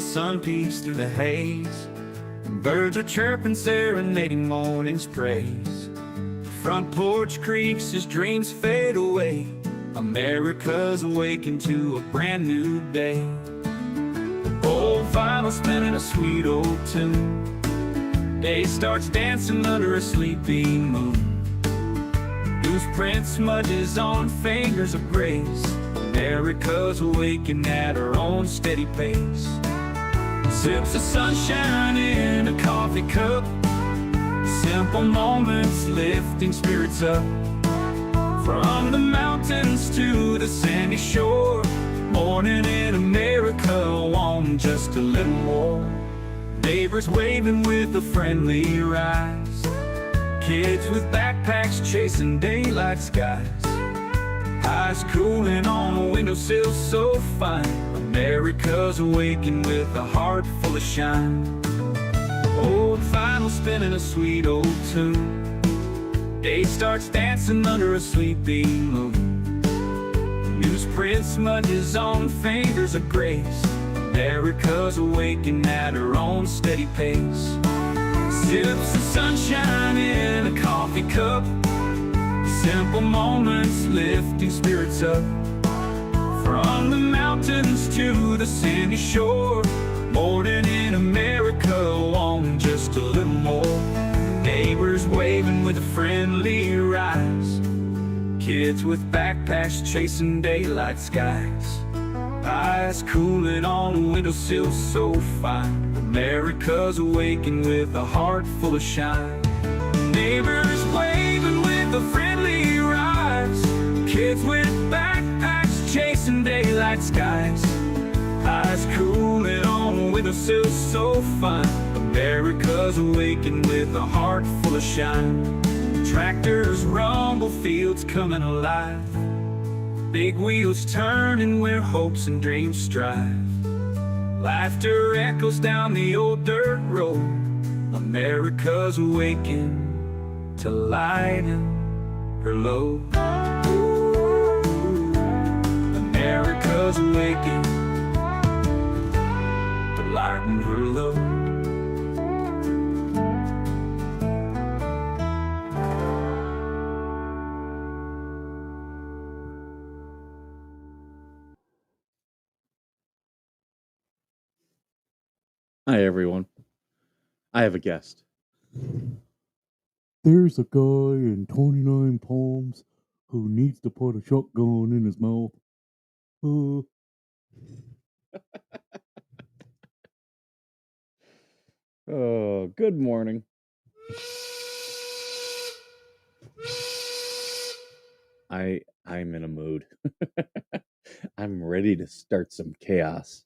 sun peeks through the haze, and birds are chirping, serenading morning's praise. The front porch creaks as dreams fade away. America's awakened to a brand new day. Old vinyl spinning a sweet old tune. Day starts dancing under a sleepy moon. Loose print smudges on fingers of grace. America's awakened at her own steady pace. Sips of sunshine in a coffee cup. Simple moments lifting spirits up. From the mountains to the sandy shore, morning in America, want just a little more. Neighbors waving with a friendly rise. Kids with backpacks chasing daylight skies. Eyes cooling on a windowsill so fine. America's awakened with a heart full of shine. Old vinyl spinning a sweet old tune. Day starts dancing under a sleepy moon. Newsprint smudges on fingers of grace. America's awakened at her own steady pace. Sips of sunshine in a coffee cup. Simple moments lifting spirits up. From the mountains to the sandy shore, morning in America, want just a little more. Neighbors waving with a friendly rise. Kids with backpacks chasing daylight skies. Eyes cooling on a windowsill so fine. America's awakened with a heart full of shine. Neighbors waving with a friendly rise. Kids with backpacks chasing daylight skies. Eyes cooling on a windowsill so fine. America's awakened with a heart full of shine. Tractors rumble, fields coming alive. Big wheels turning where hopes and dreams strive. Laughter echoes down the old dirt road. America's awakened to lighten her load. America's awakened to lighten her load. Hi, everyone. I have a guest. There's a guy in 29 Palms who needs to put a shotgun in his mouth. Oh, good morning. I'm in a mood. I'm ready to start some chaos.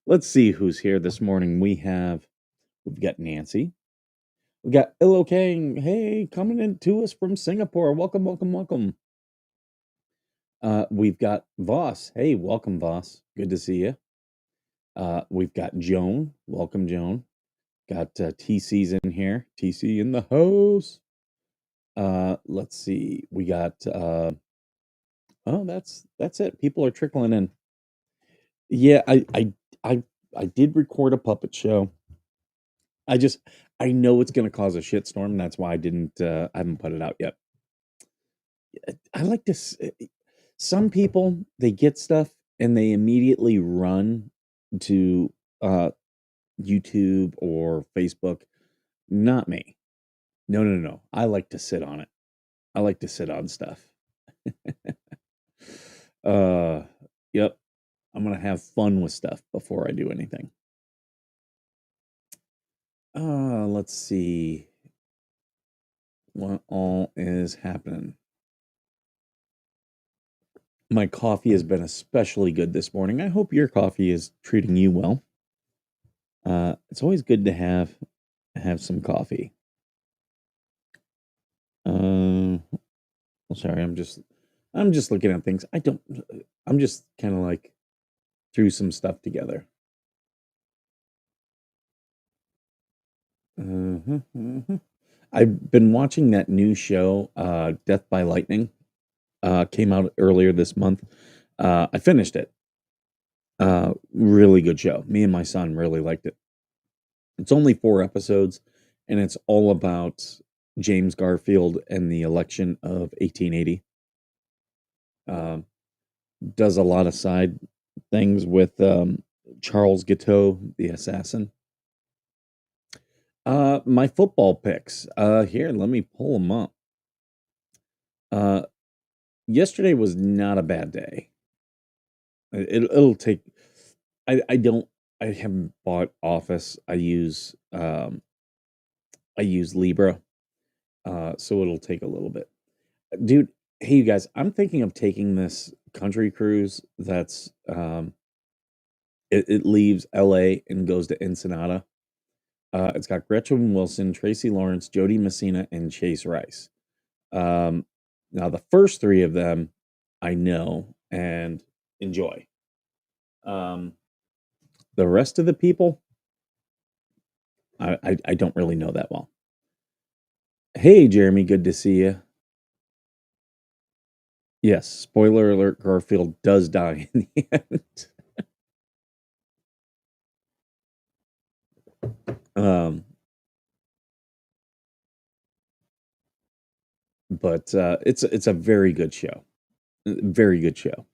Let's see who's here this morning. We've got Nancy. We've got Illo Kang. Hey, coming in to us from Singapore. Welcome, welcome, welcome. We've got Voss. Hey, welcome, Voss. Good to see you. We've got Joan. Welcome, Joan. Got TC's in here. TC in the house. Let's see. We got oh, that's it. People are trickling in. Yeah, I did record a puppet show. I know it's gonna cause a shitstorm. That's why I haven't put it out yet. I like to some people, they get stuff and they immediately run to YouTube or Facebook. Not me. No. I like to sit on it. I like to sit on stuff. Yep. I'm gonna have fun with stuff before I do anything. Let's see what all is happening. My coffee has been especially good this morning. I hope your coffee is treating you well. It's always good to have some coffee. Sorry, I'm just looking at things. I'm just kind of like threw some stuff together. I've been watching that new show, Death by Lightning. Came out earlier this month. I finished it. Really good show. Me and my son really liked it. It's only 4 episodes, and it's all about James Garfield and the election of 1880. Um, does a lot of side things with Charles Guiteau, the assassin. My football picks. Here, let me pull them up. Uh, yesterday was not a bad day. It'll take. I don't. I haven't bought Office. I use Libra. So it'll take a little bit. Dude, hey you guys, I'm thinking of taking this country cruise that's it leaves LA and goes to Ensenada. It's got Gretchen Wilson, Tracy Lawrence, Jody Messina, and Chase Rice. Um, now the first 3 of them I know and enjoy. Um, the rest of the people I don't really know that well. Hey Jeremy, good to see you. Yes, spoiler alert, Garfield does die in the end. Um, but it's a very good show. Very good show.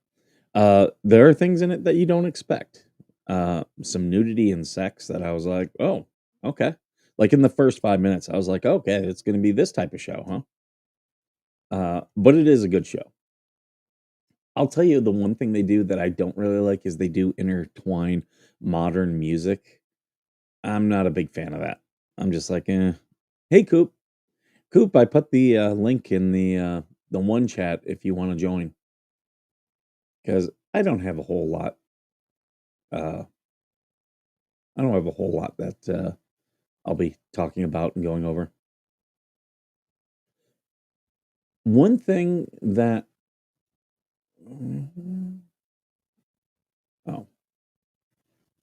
There are things in it that you don't expect. Some nudity and sex that I was like, oh, okay. Like in the first 5 minutes, I was like, okay, it's going to be this type of show, huh? But it is a good show. I'll tell you the one thing they do that I don't really like is they do intertwine modern music. I'm not a big fan of that. I'm just like, eh. Hey, Coop. Coop, I put the link in the one chat if you want to join because I don't have a whole lot. Uh, I don't have a whole lot that I'll be talking about and going over. One thing that oh,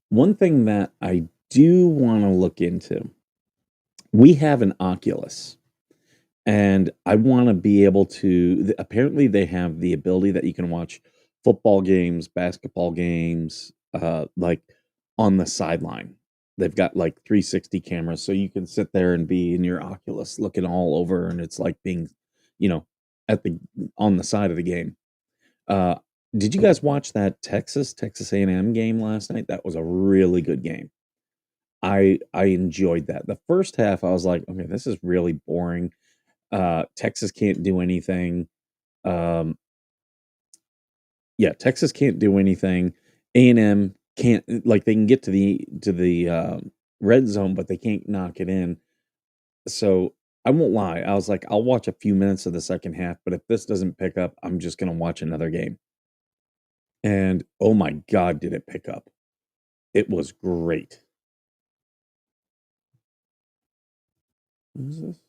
one thing that I do want to look into. We have an Oculus, and I want to be able to. Apparently, they have the ability that you can watch football games, basketball games, like on the sideline. They've got like 360 cameras, so you can sit there and be in your Oculus looking all over, and it's like being, you know, at the on the side of the game. Uh, did you guys watch that Texas A&M game last night? That was a really good game. I enjoyed that. The first half, I was like, okay, this is really boring. Texas can't do anything. Um, yeah, Texas can't do anything. A&M can't like they can get to the red zone, but they can't knock it in. So I won't lie. I was like, I'll watch a few minutes of the second half, but if this doesn't pick up, I'm just gonna watch another game. And oh my God, did it pick up? It was great. What is this?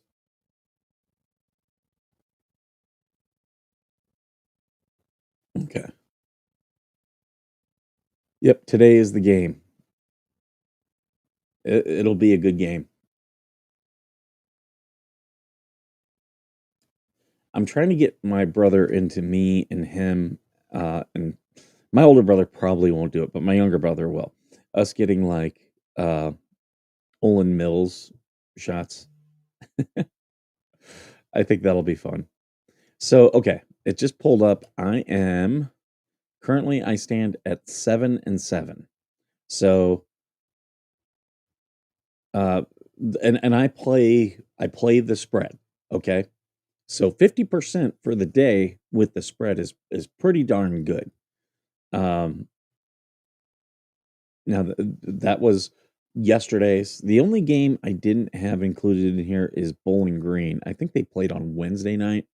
Okay. Yep, today is the game. It'll be a good game. I'm trying to get my brother into me and him, and my older brother probably won't do it, but my younger brother will. Us getting like uh Olin Mills shots. I think that'll be fun. So, okay, it just pulled up. I stand at 7-7. So, uh and I play the spread, okay? So 50% for the day with the spread is pretty darn good. Um Now that was yesterday's. The only game I didn't have included in here is Bowling Green. I think they played on Wednesday night.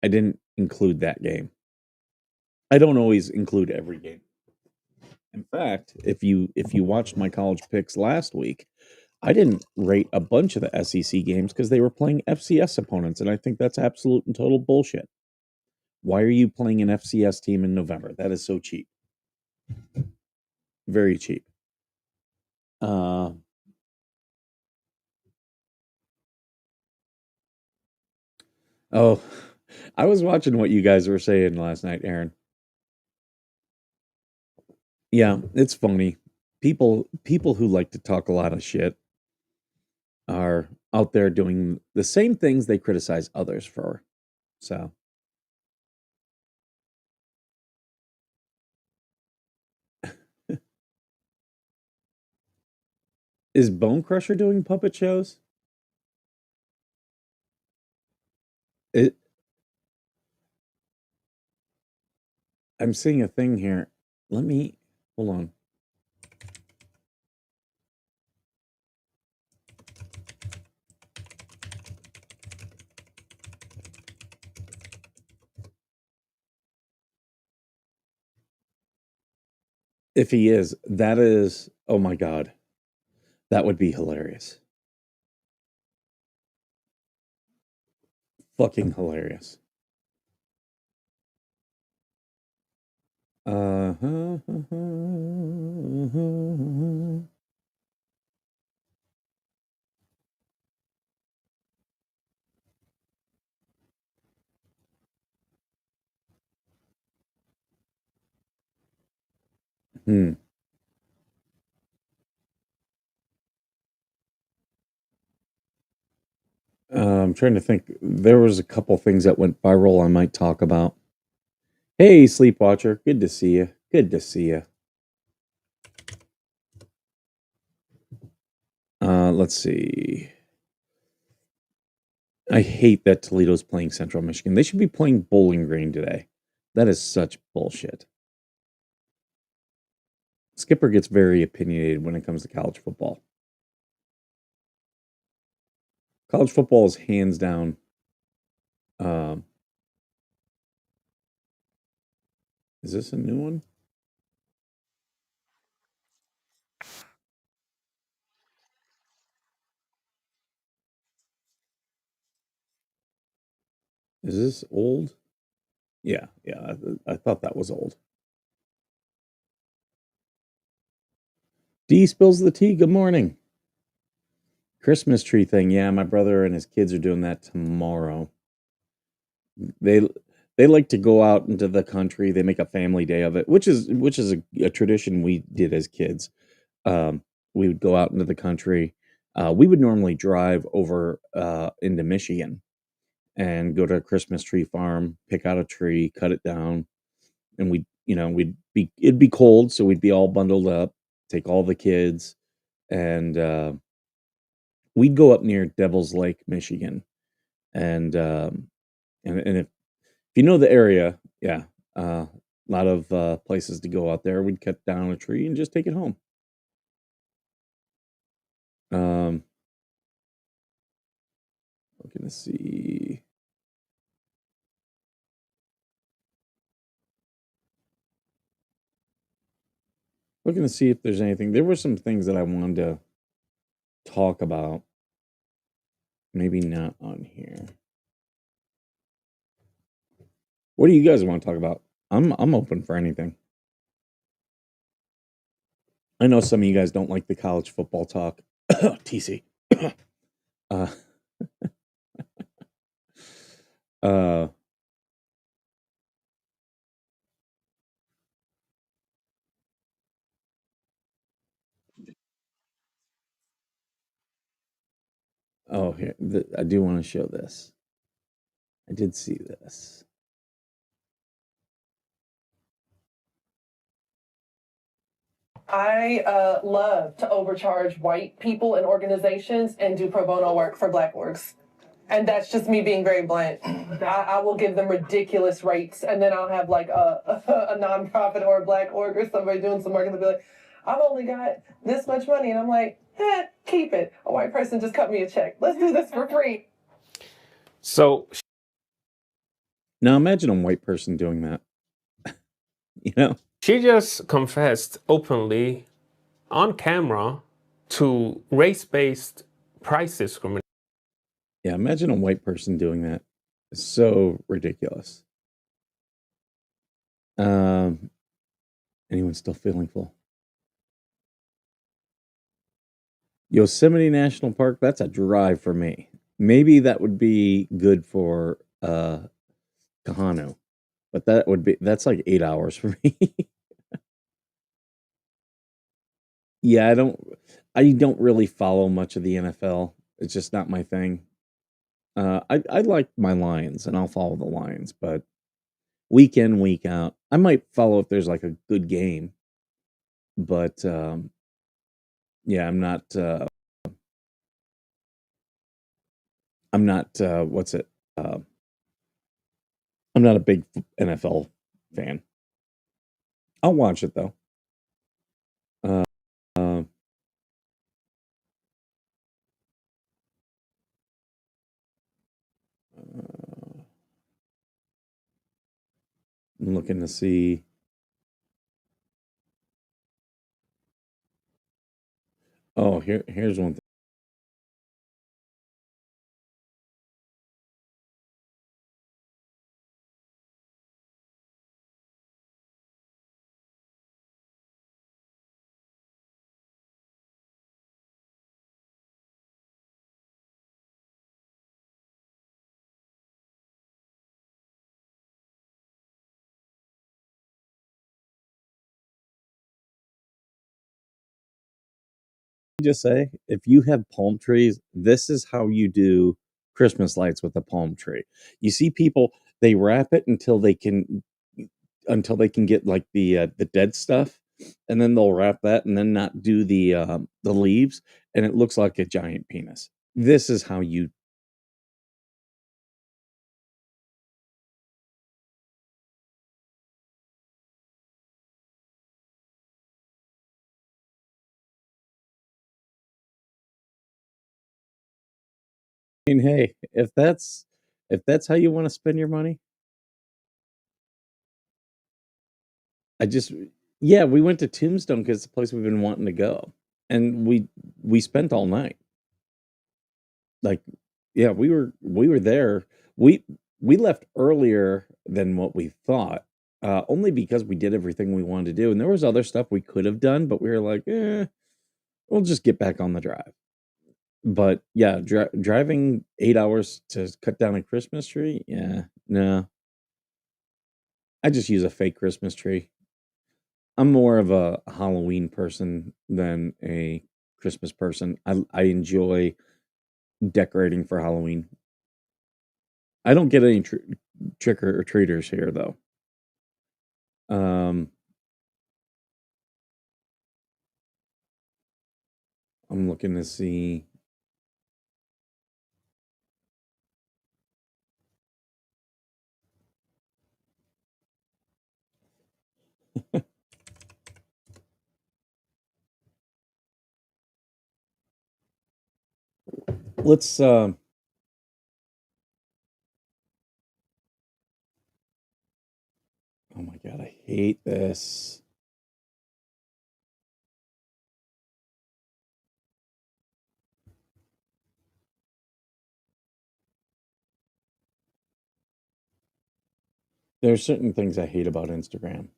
I didn't include that game. I don't always include every game. In fact, if you watched my college picks last week, I didn't rate a bunch of the SEC games because they were playing FCS opponents, and I think that's absolute and total bullshit. Why are you playing an FCS team in November? That is so cheap. Very cheap. Uh, oh, I was watching what you guys were saying last night, Aaron. Yeah, it's funny. People who like to talk a lot of shit are out there doing the same things they criticize others for. So, is Bone Crusher doing puppet shows? It, I'm seeing a thing here. Let me hold on. If he is, that is, oh my God, that would be hilarious. Fucking hilarious. Uh-huh. Hmm. I'm trying to think. There was a couple things that went viral I might talk about. Hey, Sleepwatcher. Good to see you. Good to see you. Let's see. I hate that Toledo's playing Central Michigan. They should be playing Bowling Green today. That is such bullshit. Skipper gets very opinionated when it comes to college football. College football is hands down. Um, is this a new one? Is this old? Yeah, yeah. I thought that was old. D spills the tea. Good morning. Christmas tree thing. Yeah, my brother and his kids are doing that tomorrow. They they like to go out into the country. They make a family day of it, which is a tradition we did as kids. We would go out into the country. We would normally drive over into Michigan and go to a Christmas tree farm, pick out a tree, cut it down, and it'd be cold, so we'd be all bundled up, take all the kids, and we'd go up near Devil's Lake, Michigan, and if you know the area, yeah, a lot of places to go out there. We'd cut down a tree and just take it home. Um, looking to see. Looking to see if there's anything. There were some things that I wanted to talk about. Maybe not on here. What do you guys want to talk about? I'm open for anything. I know some of you guys don't like the college football talk. TC. uh, uh, oh, here I do want to show this. I did see this. I love to overcharge white people and organizations and do pro bono work for Black orgs. And that's just me being very blunt. I will give them ridiculous rates, and then I'll have like a nonprofit or a Black org or somebody doing some work, and they'll be like, I've only got this much money. And I'm like, keep it. A white person just cut me a check. Let's do this for free. So Now imagine a white person doing that. You know? she just confessed openly on camera to race-based price discrimination. Yeah, imagine a white person doing that. It's so ridiculous. Anyone still feeling full? Yosemite National Park, that's a drive for me. Maybe that would be good for Kahanu, but that's like 8 hours for me. Yeah, I don't really follow much of the NFL. It's just not my thing. I like my Lions and I'll follow the Lions, but week in, week out, I might follow if there's like a good game, but yeah, I'm not what's it? Uh, I'm not a big NFL fan. I'll watch it though. Uh, uh, I'm looking to see. Oh, here's one thing. Just say if you have palm trees, this is how you do Christmas lights with a palm tree. You see people, they wrap it until they can get like the dead stuff, and then they'll wrap that and then not do the leaves, and it looks like a giant penis. This is how you I mean, hey, if that's how you want to spend your money, I just yeah, we went to Tombstone because it's a place we've been wanting to go, and we spent all night. Like, yeah, we were there. We we left earlier than what we thought, only because we did everything we wanted to do, and there was other stuff we could have done, but we were like, we'll just get back on the drive. But yeah, driving 8 hours to cut down a Christmas tree, yeah, no, I just use a fake Christmas tree. I'm more of a Halloween person than a Christmas person. I enjoy decorating for Halloween. I don't get any trick or treaters here though. Um, I'm looking to see. Let's. Oh my god, I hate this. There are certain things I hate about Instagram.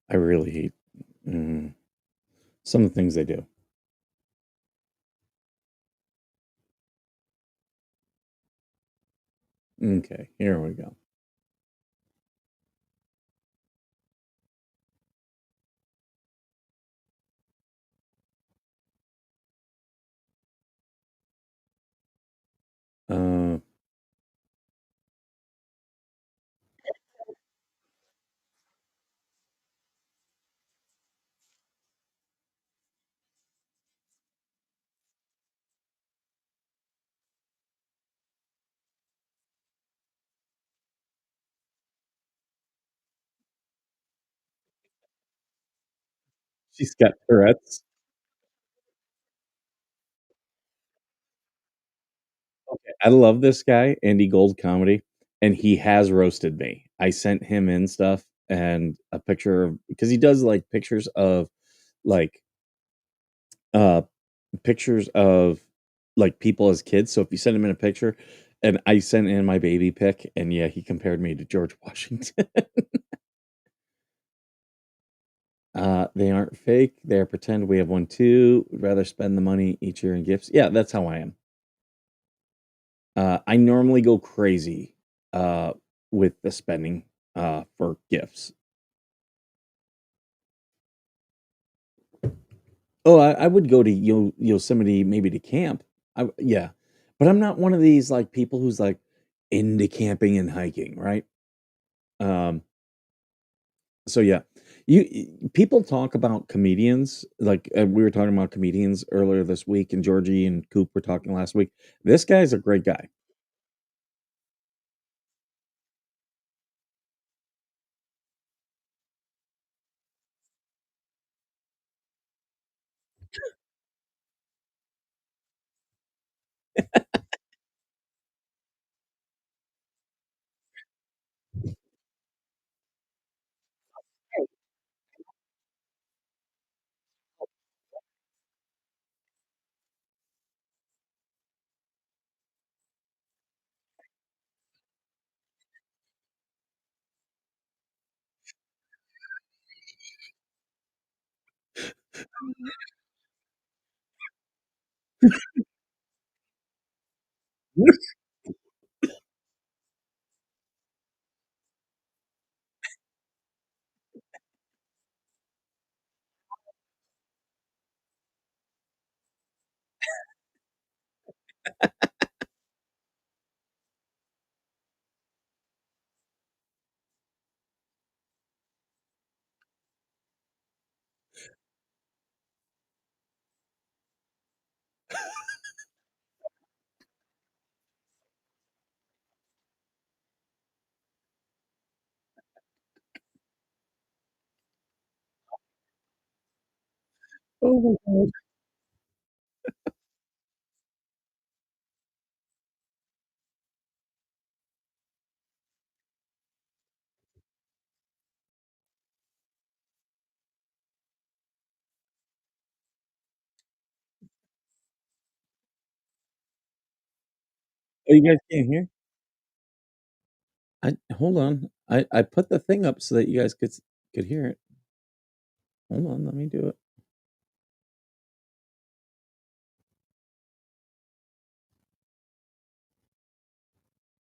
I really hate mm, some of the things they do. Okay, here we go. Uh, she's got Tourette's. Okay, I love this guy, Andy Gold Comedy, and he has roasted me. I sent him in stuff and a picture of because he does like like uh pictures of like people as kids. So if you send him in a picture, and I sent in my baby pic, and yeah, he compared me to George Washington. They aren't fake. They're pretend. We have one too. Would rather spend the money each year in gifts. Yeah, that's how I am. I normally go crazy with the spending for gifts. Oh, I would go to Yosemite, maybe to camp. Yeah, but I'm not one of these like people who's like into camping and hiking, right? Um, so yeah, people talk about comedians like we were talking about comedians earlier this week, and Georgie and Coop were talking last week. This guy's a great guy. Oh my God. Oh, you guys can't hear? I hold on. I put the thing up so that you guys could hear it. Hold on, let me do it.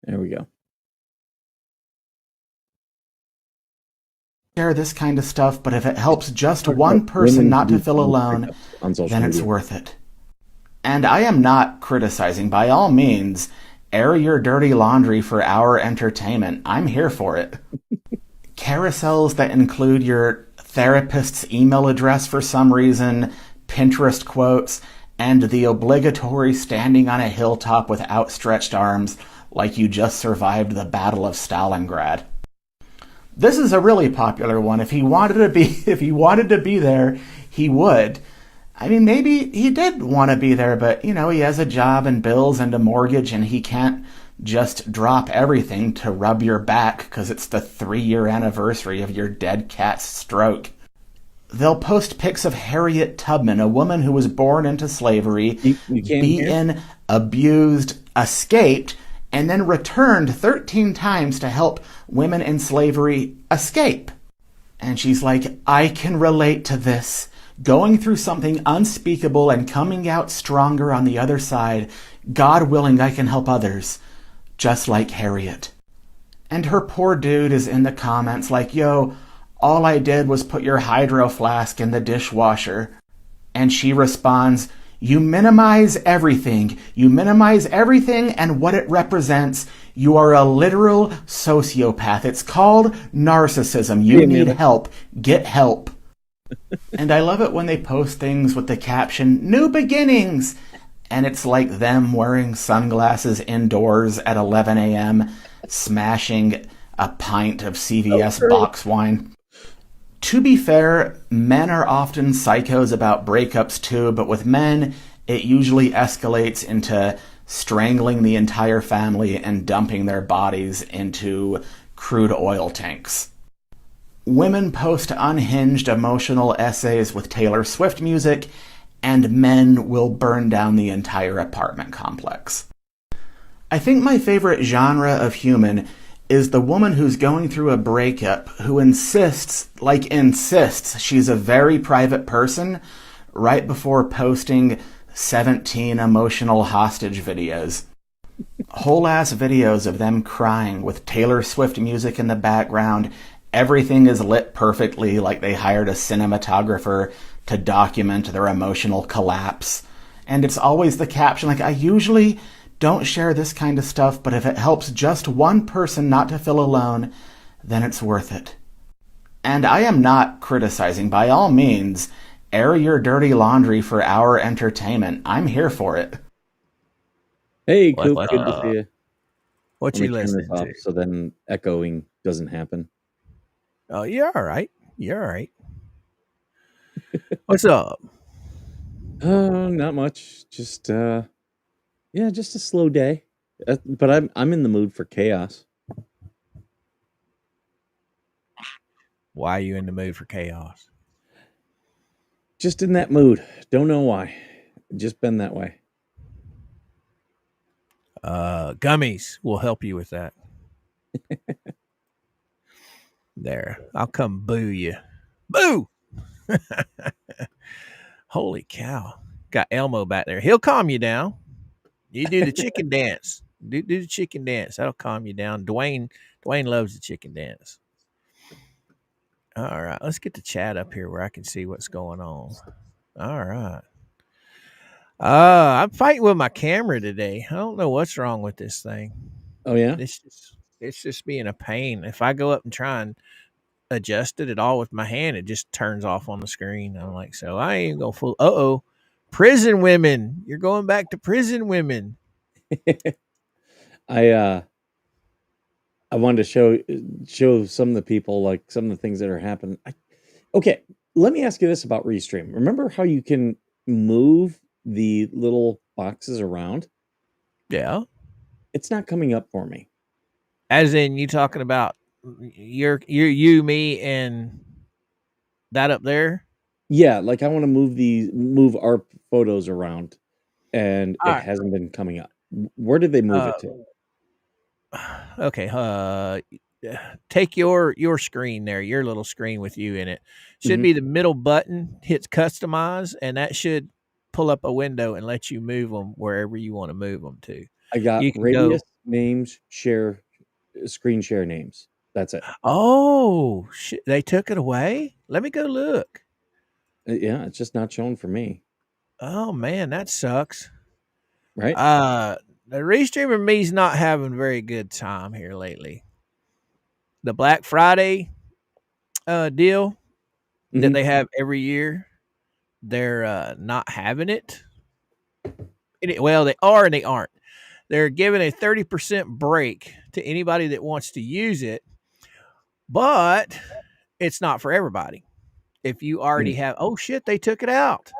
There we go. Share this kind of stuff, but if it helps just Talk one about person women not who to do feel phone alone, pickups on social then it's media. worth it. And I am not criticizing. By all means, air your dirty laundry for our entertainment. I'm here for it. Carousels that include your therapist's email address for some reason, Pinterest quotes, and the obligatory standing on a hilltop with outstretched arms like you just survived the Battle of Stalingrad. This is a really popular one. If he wanted to be there, he would. I mean, maybe he did want to be there, but he has a job and bills and a mortgage, and he can't just drop everything to rub your back because it's the 3-year anniversary of your dead cat's stroke. They'll post pics of Harriet Tubman, a woman who was born into slavery, You can't hear? beaten, abused, escaped, and then returned 13 times to help women in slavery escape. And she's like, I can relate to this. Going through something unspeakable and coming out stronger on the other side. God willing, I can help others. Just like Harriet. And her poor dude is in the comments like, yo, all I did was put your hydro flask in the dishwasher. And she responds, you minimize everything. You minimize everything and what it represents. You are a literal sociopath. It's called narcissism. You need help. Get help. And I love it when they post things with the caption, New Beginnings. And it's like them wearing sunglasses indoors at 11 a.m., smashing a pint of CVS box wine. To be fair, men are often psychos about breakups too, but with men, it usually escalates into strangling the entire family and dumping their bodies into crude oil tanks. Women post unhinged emotional essays with Taylor Swift music, and men will burn down the entire apartment complex. I think my favorite genre of human is the woman who's going through a breakup who insists she's a very private person right before posting 17 emotional hostage videos. Whole ass videos of them crying with Taylor Swift music in the background. Everything is lit perfectly, like they hired a cinematographer to document their emotional collapse. And it's always the caption, like, I usually don't share this kind of stuff, but if it helps just one person not to feel alone, then it's worth it. And I am not criticizing. By all means, air your dirty laundry for our entertainment. I'm here for it. Hey, What- Coop, what, good to see you. What Let me you turn this listening off to? so then echoing doesn't happen. Oh, you're all right. You're all right. What's up? Not much. Just yeah, just a slow day. But I'm in the mood for chaos. Why are you in the mood for chaos? Just in that mood. Don't know why. Just been that way. Gummies will help you with that. There, I'll come boo you. Boo! Holy cow. Got Elmo back there. He'll calm you down. You do the chicken dance. Do the chicken dance. That'll calm you down. Dwayne loves the chicken dance. All right, let's get the chat up here where I can see what's going on. All right. I'm fighting with my camera today. I don't know what's wrong with this thing. Oh yeah? It's just being a pain. If I go up and try and adjust it at all with my hand, it just turns off on the screen. I'm like, so I ain't gonna fool. Prison women. You're going back to prison women. I wanted to show some of the people like some of the things that are happening. Okay, let me ask you this about Restream. Remember how you can move the little boxes around? Yeah. It's not coming up for me. As in you talking about you, me, and that up there? Yeah, like I want to move our photos around, and All it right. hasn't been coming up. Where did they move it to? Okay. Take your screen there, your little screen with you in it. Should Mhm. be the middle button. Hits customize, and that should pull up a window and let you move them wherever you want to move them to. I got You can radius, go. names, share, screen share names. That's it. Oh shit! They took it away. Let me go look. Yeah, it's just not showing for me, Oh man, that sucks. right? The Restreamer me's not having a very good time here lately. The Black Friday deal that Mhm. they have every year, they're not having it. Well, they are and they aren't. They're giving a 30% break to anybody that wants to use it, but it's not for everybody. If you already have, oh shit, they took it out.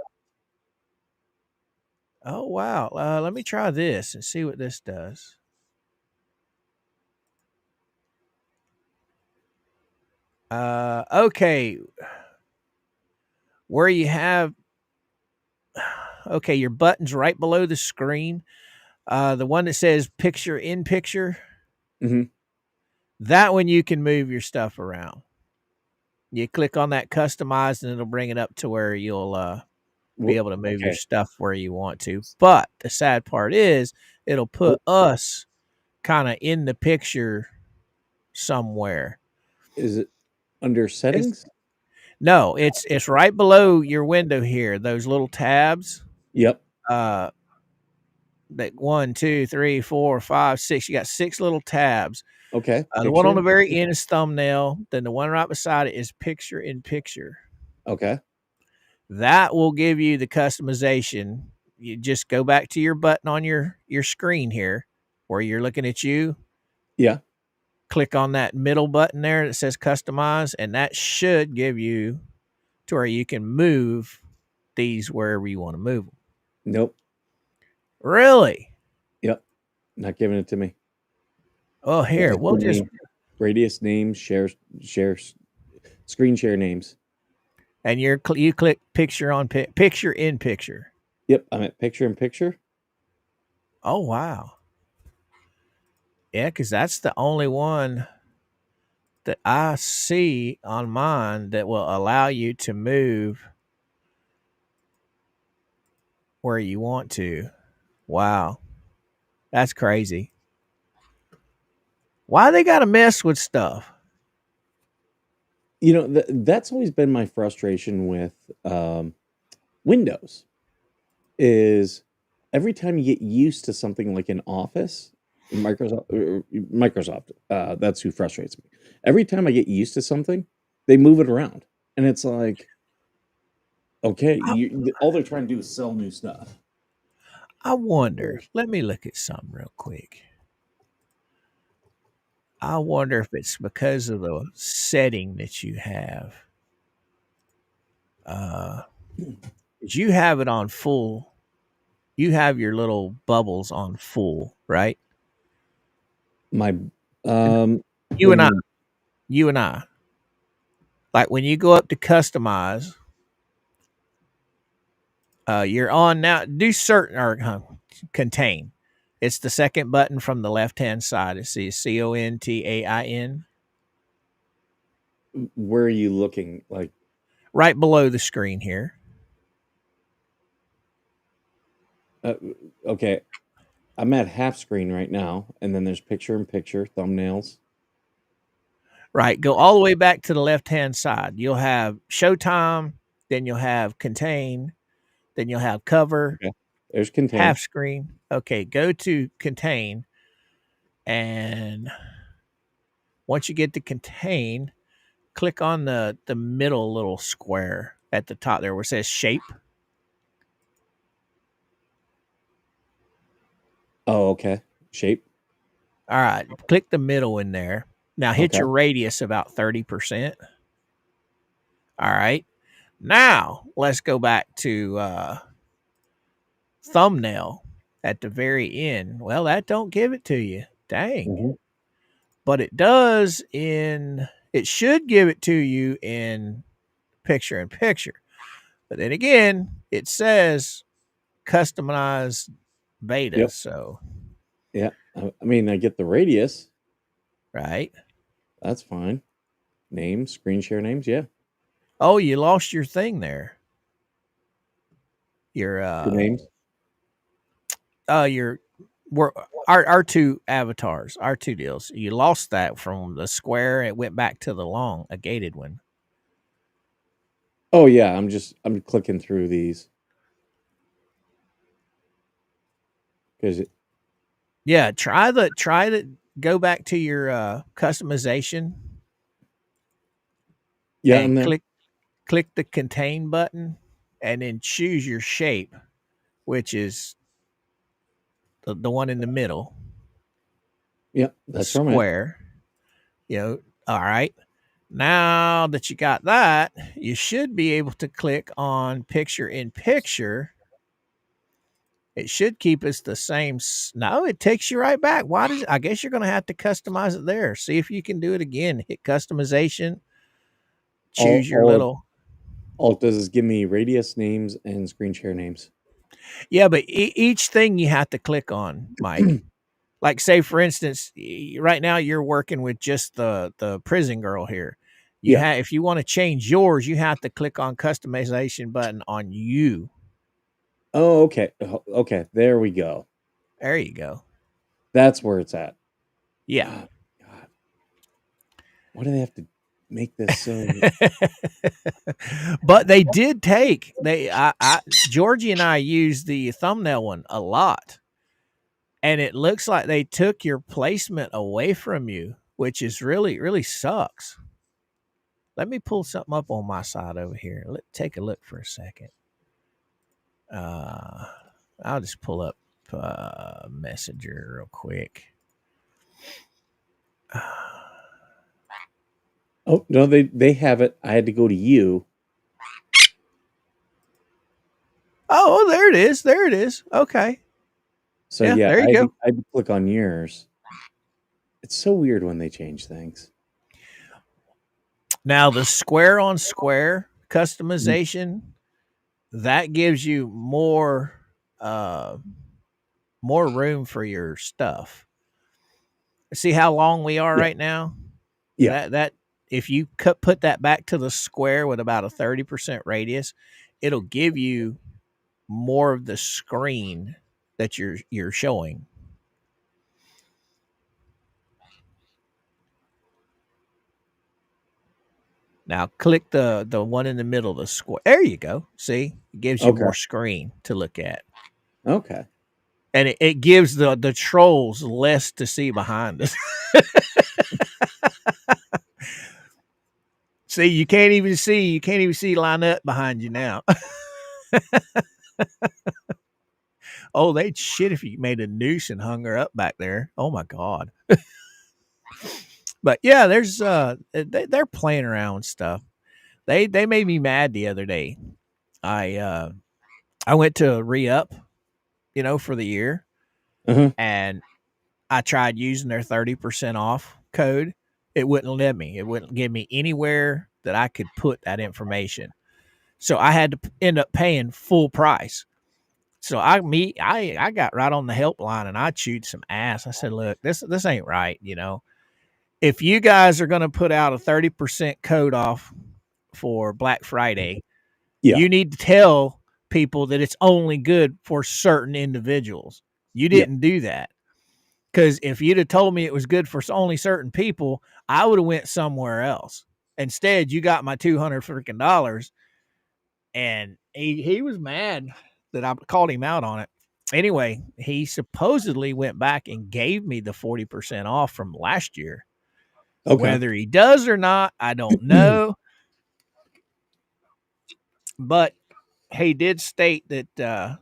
Oh wow. Let me try this and see what this does. Okay. Where you have okay, your button's right below the screen. The one that says picture in picture, Mhm. that one you can move your stuff around. You click on that customize and it'll bring it up to where you'll be able to move your Okay. stuff where you want to. But the sad part is it'll put us kind of in the picture somewhere. Is it under settings? No, it's right below your window here. Those little tabs. Yep. That 1, 2, 3, 4, 5, 6. You got 6 little tabs. Okay. The one on the Picture. very end is thumbnail. Then the one right beside it is picture in picture. Okay. That will give you the customization. You just go back to your button on your screen here where you're looking at you. Yeah. Click on that middle button there that says customize, and that should give you to where you can move these wherever you want to move them. Nope. Really? Yep. Not giving it to me. Oh, here, we'll just radius names, share, screen share names. and you click picture on picture in picture. Yep. I'm at picture in picture. Oh wow. Yeah, because that's the only one that I see on mine that will allow you to move where you want to. Wow. That's crazy. Why they got to mess with stuff? You know, that's always been my frustration with Windows is every time you get used to something like an Office, Microsoft, that's who frustrates me. Every time I get used to something, they move it around, and it's like, okay, all they're trying to do is sell new stuff. I wonder. Let me look at something real quick. I wonder if it's because of the setting that you have. 'Cause you have it on full. You have your little bubbles on full, right? My You what and do you I. mean? You and I. Like when you go up to customize, you're on now. Do certain or contain. It's the second button from the left hand side. It says CONTAIN. Where are you looking? Like, Right below the screen here. okay, I'm at half screen right now, and then there's picture in picture, thumbnails. Right. Go all the way back to the left hand side. You'll have Showtime, then you'll have Contain, then you'll have Cover, Okay, there's contain. half screen. Okay, go to Contain, and once you get to Contain, click on the middle little square at the top there where it says Shape. Oh, okay. Shape. All right, click the middle in there. Now hit Okay. your radius about 30%. All right. Now let's go back to thumbnail at the very end. Well, that don't give it to you. Dang. Mhm. But it does it should give it to you in picture in picture. But then again, it says customized beta. Yep. So, Yeah. I mean, I get the radius. right. That's fine. Names, screen share names. Yeah. Oh, you lost your thing there. Your The names. your our two avatars, our two deals. You lost that from the square. It went back to the long, a gated one. Oh yeah. I'm clicking through these because Yeah, try the go back to your customization. yeah. And And then click the contain button and then choose your shape, which is the one in the middle, yeah, the that's where I'm at. square. All right. Now that you got that, you should be able to click on picture in picture. It should keep us the same. No, it takes you right back. I guess you're going to have to customize it there. See if you can do it again. Hit customization. Choose your little. All it does is give me radius names and screen share names. Yeah, but each thing you have to click on, Mike. Like, say for instance, right now you're working with just the prison girl here. Yeah. If you want to change yours, you have to click on customization button on you. Oh, okay. Okay. There we go. There you go. That's where it's at. Yeah. Oh, God. Why do they have to make this so? But they did take Georgie and I used the thumbnail one a lot, and it looks like they took your placement away from you, which is really sucks. Let me pull something up on my side over here. Let's take a look for a second. I'll just pull up Messenger real quick. Oh no, they have it. I had to go to you. Oh, there it is. There it is. Okay. So Yeah, yeah, there you go. I had to click on yours. It's so weird when they change things. Now the square on square customization, that gives you more room for your stuff. See how long we are Yeah. right now? Yeah. That if you put that back to the square with about a 30% radius, it'll give you more of the screen that you're showing. Now click the one in the middle, the square. There you go. See, it gives you Okay. more screen to look at, Okay. and it gives the trolls less to see behind us. See, you can't even see Lynette behind you now. Oh, they'd shit if you made a noose and hung her up back there. Oh my god. But yeah, there's they're playing around with stuff. They made me mad the other day. I went to re-up, for the year, Uh-huh. and I tried using their 30% off code. It wouldn't let me. It wouldn't give me anywhere that I could put that information. So I had to end up paying full price. So I got right on the helpline and I chewed some ass. I said, "Look, this ain't right, If you guys are going to put out a 30% code off for Black Friday, Yeah. you need to tell people that it's only good for certain individuals. You didn't do that. Because if you'd have told me it was good for only certain people, I would have went somewhere else. Instead, you got my $200 freaking dollars, and he was mad that I called him out on it. Anyway, he supposedly went back and gave me the 40% off from last year. Okay. Whether he does or not, I don't know. But he did state that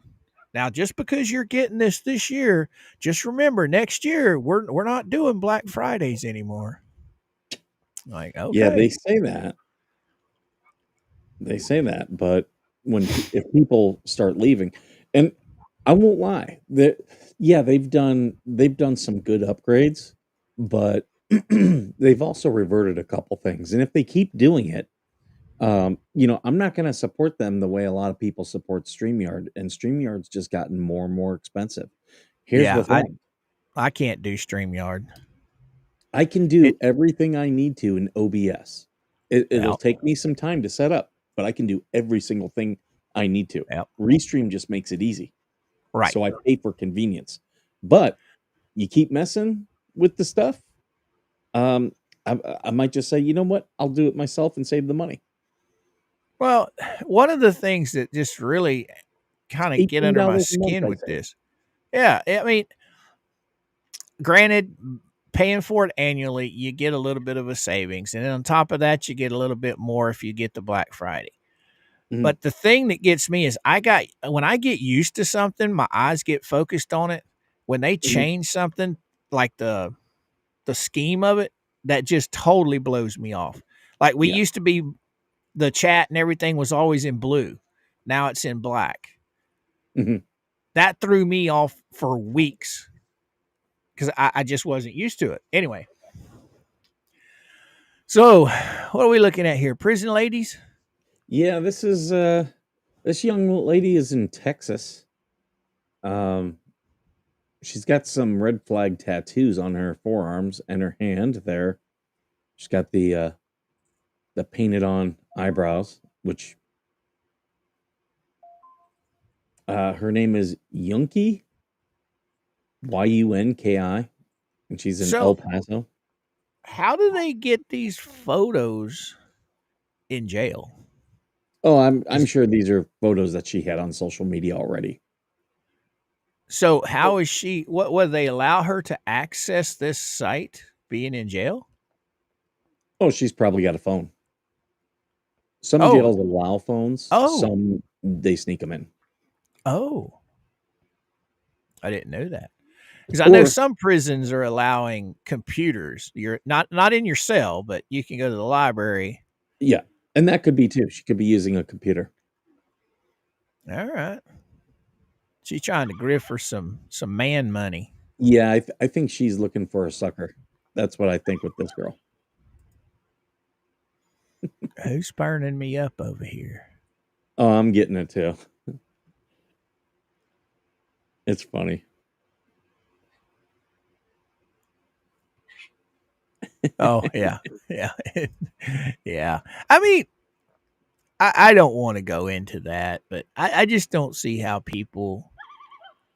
now, just because you're getting this year, just remember next year we're not doing Black Fridays anymore. Like, okay, Yeah, they say that. They say that, but if people start leaving, and I won't lie, they've done some good upgrades, but they've also reverted a couple things. And if they keep doing it, I'm not going to support them the way a lot of people support StreamYard, and StreamYard's just gotten more and more expensive. Here's Yeah, the thing. I can't do StreamYard. I can do everything I need to in OBS. It'll Yep. take me some time to set up, but I can do every single thing I need to. Yep. Restream just makes it easy. Right. So I pay for convenience. But you keep messing with the stuff, I might just say, you know what? I'll do it myself and save the money. Well, one of the things that just really kind of get under my $18 a month, skin I with think. this. Yeah, I mean, granted, paying for it annually, you get a little bit of a savings. And then on top of that, you get a little bit more if you get the Black Friday. Mhm. But the thing that gets me is when I get used to something, my eyes get focused on it. When they change something like the scheme of it, that just totally blows me off. Like we Yeah. used to be, the chat and everything was always in blue. Now it's in black. Mhm. That threw me off for weeks because I just wasn't used to it. Anyway. So what are we looking at here? Prison ladies? Yeah, this is this young lady is in Texas. She's got some red flag tattoos on her forearms and her hand there. She's got the painted on eyebrows, which her name is Yunki, Yunki, and she's in El Paso. How do they get these photos in jail? Oh, I'm sure these are photos that she had on social media already. So how is she? What would they allow her to access this site being in jail? Oh, she's probably got a phone. Some Oh. jails allow phones. Oh. Some they sneak them in. Oh, I didn't know that. Because I know Or- some prisons are allowing computers. You're not in your cell, but you can go to the library. Yeah, and that could be too. She could be using a computer. All right. She's trying to grift for some man money. Yeah, I think she's looking for a sucker. That's what I think with this girl. Who's burning me up over here? Oh, I'm getting it too. It's funny. Oh, yeah. Yeah. Yeah. I mean, I don't want to go into that, but I just don't see how people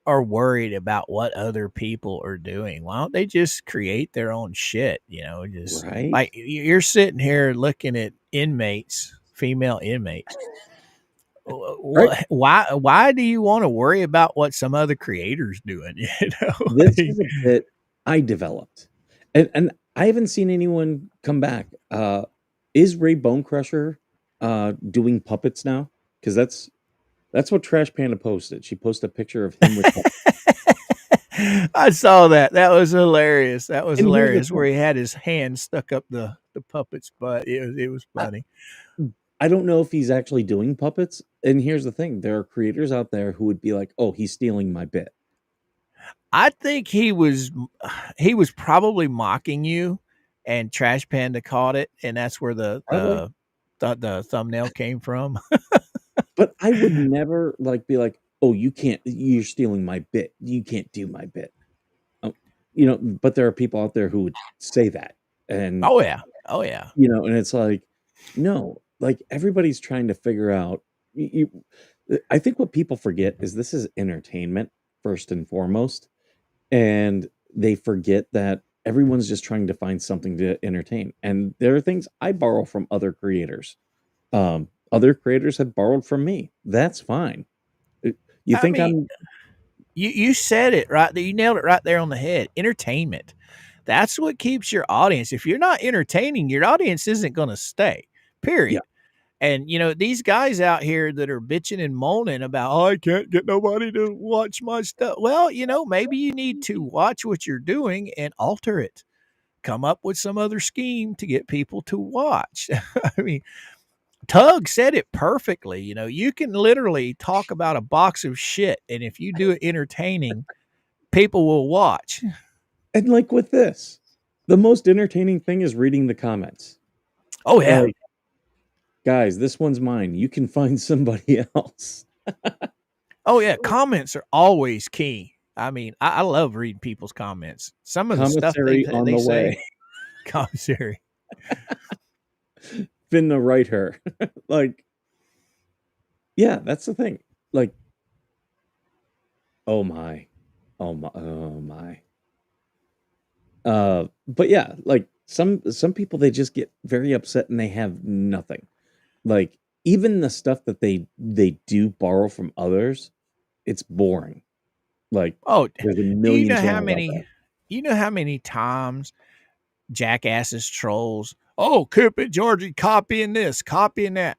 are worried about what other people are doing. Why don't they just create their own shit? Just Right? like you're sitting here looking at inmates, female inmates. Right. Why do you want to worry about what some other creator's doing? You know, This is a bit I developed, and I haven't seen anyone come back. Is Ray Bone Crusher doing puppets now? Because that's what Trash Panda posted. She posted a picture of him with puppets. I saw that. That was hilarious. That was And here's the hilarious. Where thing. he had his hand stuck up the puppet's butt. It was funny. I don't know if he's actually doing puppets. And here's the thing: there are creators out there who would be like, "Oh, he's stealing my bit." I think he was probably mocking you, and Trash Panda caught it, and that's where Probably. the thumbnail came from. But I would never like be like, "Oh, you're stealing my bit. You can't do my bit." You know, but there are people out there who would say that. And Oh yeah, oh yeah. you know, and it's like, no, like everybody's trying to figure out I think what people forget is this is entertainment first and foremost, and they forget that everyone's just trying to find something to entertain. And there are things I borrow from other creators. Other creators have borrowed from me. That's fine. You I think mean, you said it right. You nailed it right there on the head. Entertainment. That's what keeps your audience. If you're not entertaining, your audience isn't going to stay. Period. Yeah. And you know, these guys out here that are bitching and moaning about, oh, I can't get nobody to watch my stuff. Well, you know, maybe you need to watch what you're doing and alter it. Come up with some other scheme to get people to watch. I mean, Tug said it perfectly. You know, you can literally talk about a box of shit, and if you do it entertaining, people will watch. And like with this, the most entertaining thing is reading the comments. Oh yeah. Like, guys, this one's mine. You can find somebody else. Oh yeah. Comments are always key. I mean, I love reading people's comments. Some of the stuff Commissary on they the say. way. Commissary. Finna write her. Like, yeah, that's the thing. Like, oh my. Oh my. Oh my. But yeah, like some people they just get very upset and they have nothing. Like even the stuff that they do borrow from others, it's boring. Like Oh, there's a do you million know how channels out many there. you know how many times jackasses trolls, oh, Cupid Georgie copying this, copying that.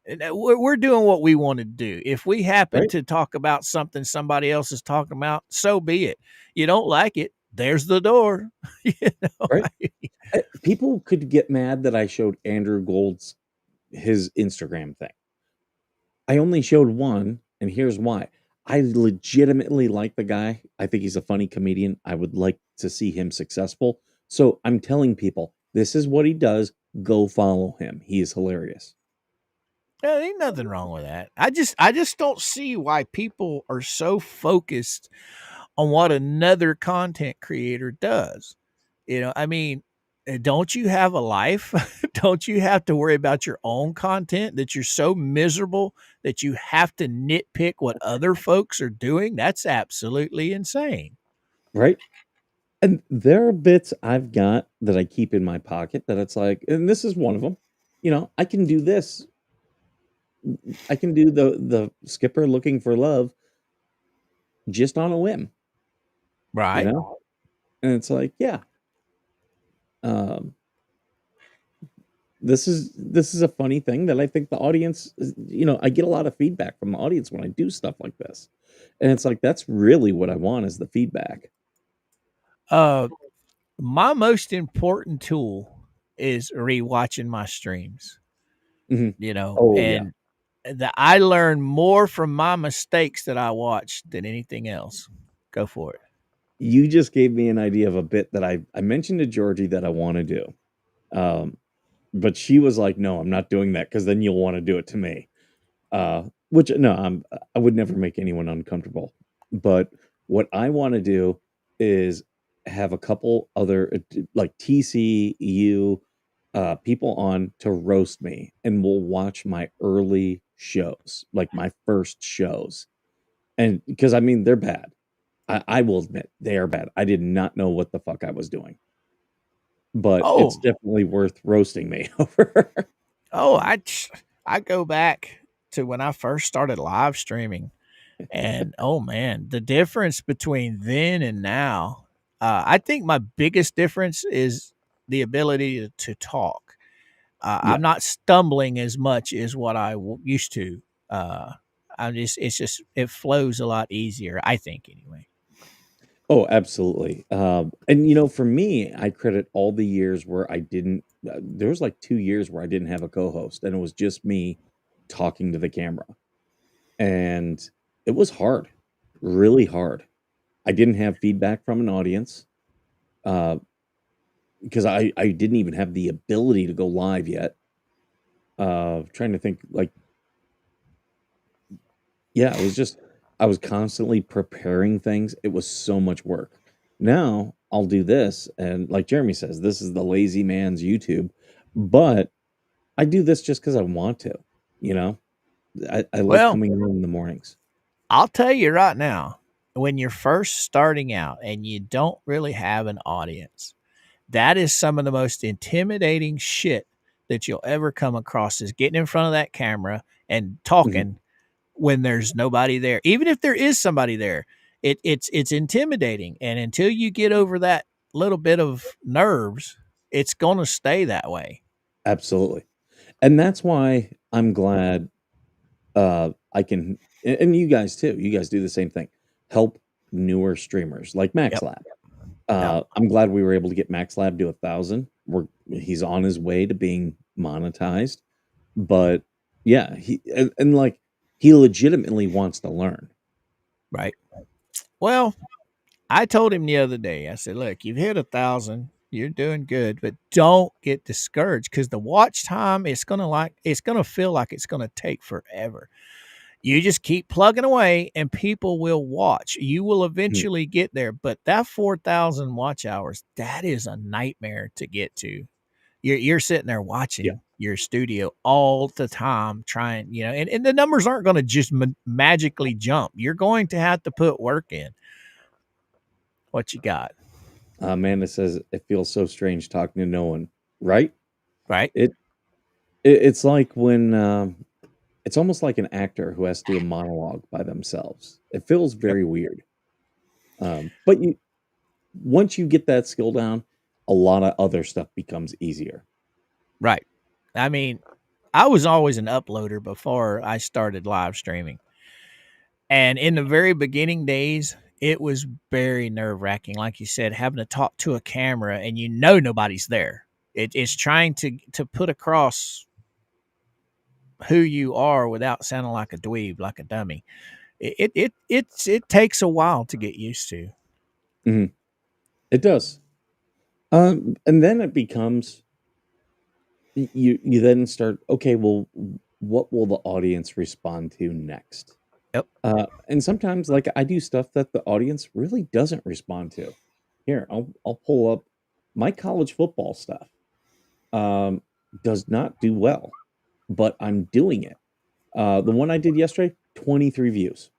And we're doing what we want to do. If we happen Right? to talk about something somebody else is talking about, so be it. You don't like it, there's the door. You know? Right? People could get mad that I showed Andrew Gold's his Instagram thing. I only showed one, and here's why. I legitimately like the guy. I think he's a funny comedian. I would like to see him successful. So I'm telling people, this is what he does. Go follow him. He is hilarious. There ain't nothing wrong with that. I just don't see why people are so focused on what another content creator does. You know, I mean, don't you have a life? Don't you have to worry about your own content that you're so miserable that you have to nitpick what other folks are doing? That's absolutely insane. Right? And there are bits I've got that I keep in my pocket that it's like, and this is one of them. You know, I can do this. I can do the skipper looking for love just on a whim, you Right? know? And it's like, yeah. Um, this is a funny thing that I think the audience, you know, I get a lot of feedback from the audience when I do stuff like this. And it's like that's really what I want is the feedback. My most important tool is rewatching my streams, Mhm. you know, Oh yeah. and I learn more from my mistakes that I watch than anything else. Go for it. You just gave me an idea of a bit that I mentioned to Georgie that I want to do. Um, but she was like, "No, I'm not doing that because then you'll want to do it to me." Which no, I would never make anyone uncomfortable. But what I want to do is have a couple other like TCU people on to roast me, and we'll watch my early shows, like my first shows, and because I mean they're bad. I will admit they are bad. I did not know what the fuck I was doing, but it's Oh, definitely worth roasting me over. Oh, I go back to when I first started live streaming, and oh man, the difference between then and now. I think my biggest difference is the ability to talk. Yeah. I'm not stumbling as much as what I used to. Uh, it's just it flows a lot easier. I think anyway. Oh, absolutely. And for me, I credit all the years where I didn't. There was like 2 years where I didn't have a co-host, and it was just me talking to the camera, and it was hard, really hard. I didn't have feedback from an audience uh, because I didn't even have the ability to go live yet. Trying to think, like, yeah, it was just I was constantly preparing things. It was so much work. Now I'll do this, and like Jeremy says, this is the lazy man's YouTube, but I do this just because I want to. You know, I like Well, coming in the mornings. I'll tell you right now, when you're first starting out and you don't really have an audience, that is some of the most intimidating shit that you'll ever come across is getting in front of that camera and Mhm. talking when there's nobody there. Even if there is somebody there, it's intimidating. And until you get over that little bit of nerves, it's gonna stay that way. Absolutely, and that's why I'm glad I can, and you guys too. You guys do the same thing. Help newer streamers like Yep. MaxLab. Yep. I'm glad we were able to get MaxLab to 1,000. He's on his way to being monetized, but yeah, and like he legitimately wants to learn. Right. Well, I told him the other day, I said, look, you've hit 1,000. You're doing good, but don't get discouraged because the watch time it's gonna feel like it's gonna take forever. You just keep plugging away and people will watch. You will Mhm. eventually get there, but that 4,000 watch hours, that is a nightmare to get to. You're sitting there Yeah, watching your studio all the time trying, and the numbers aren't going to just magically jump. You're going to have to put work in. What you got, Amanda says it feels so strange talking to no one. Right? right? It, it's like when it's almost like an actor who has to do a monologue by themselves. It feels Yep. very weird. But once you get that skill down, a lot of other stuff becomes easier. Right. I mean, I was always an uploader before I started live streaming. And in the very beginning days, it was very nerve wracking. Like you said, having to talk to a camera and nobody's there. It's trying to put across who you are without sounding like a dweeb, like a dummy. It takes a while to get used to. Mhm. It does. And then it becomes you then start, okay, well, what will the audience respond to next? Yep. And sometimes, like, I do stuff that the audience really doesn't respond to. Here, I'll pull up my college football stuff. Um, does not do well, but I'm doing it. The one I did yesterday, 23 views.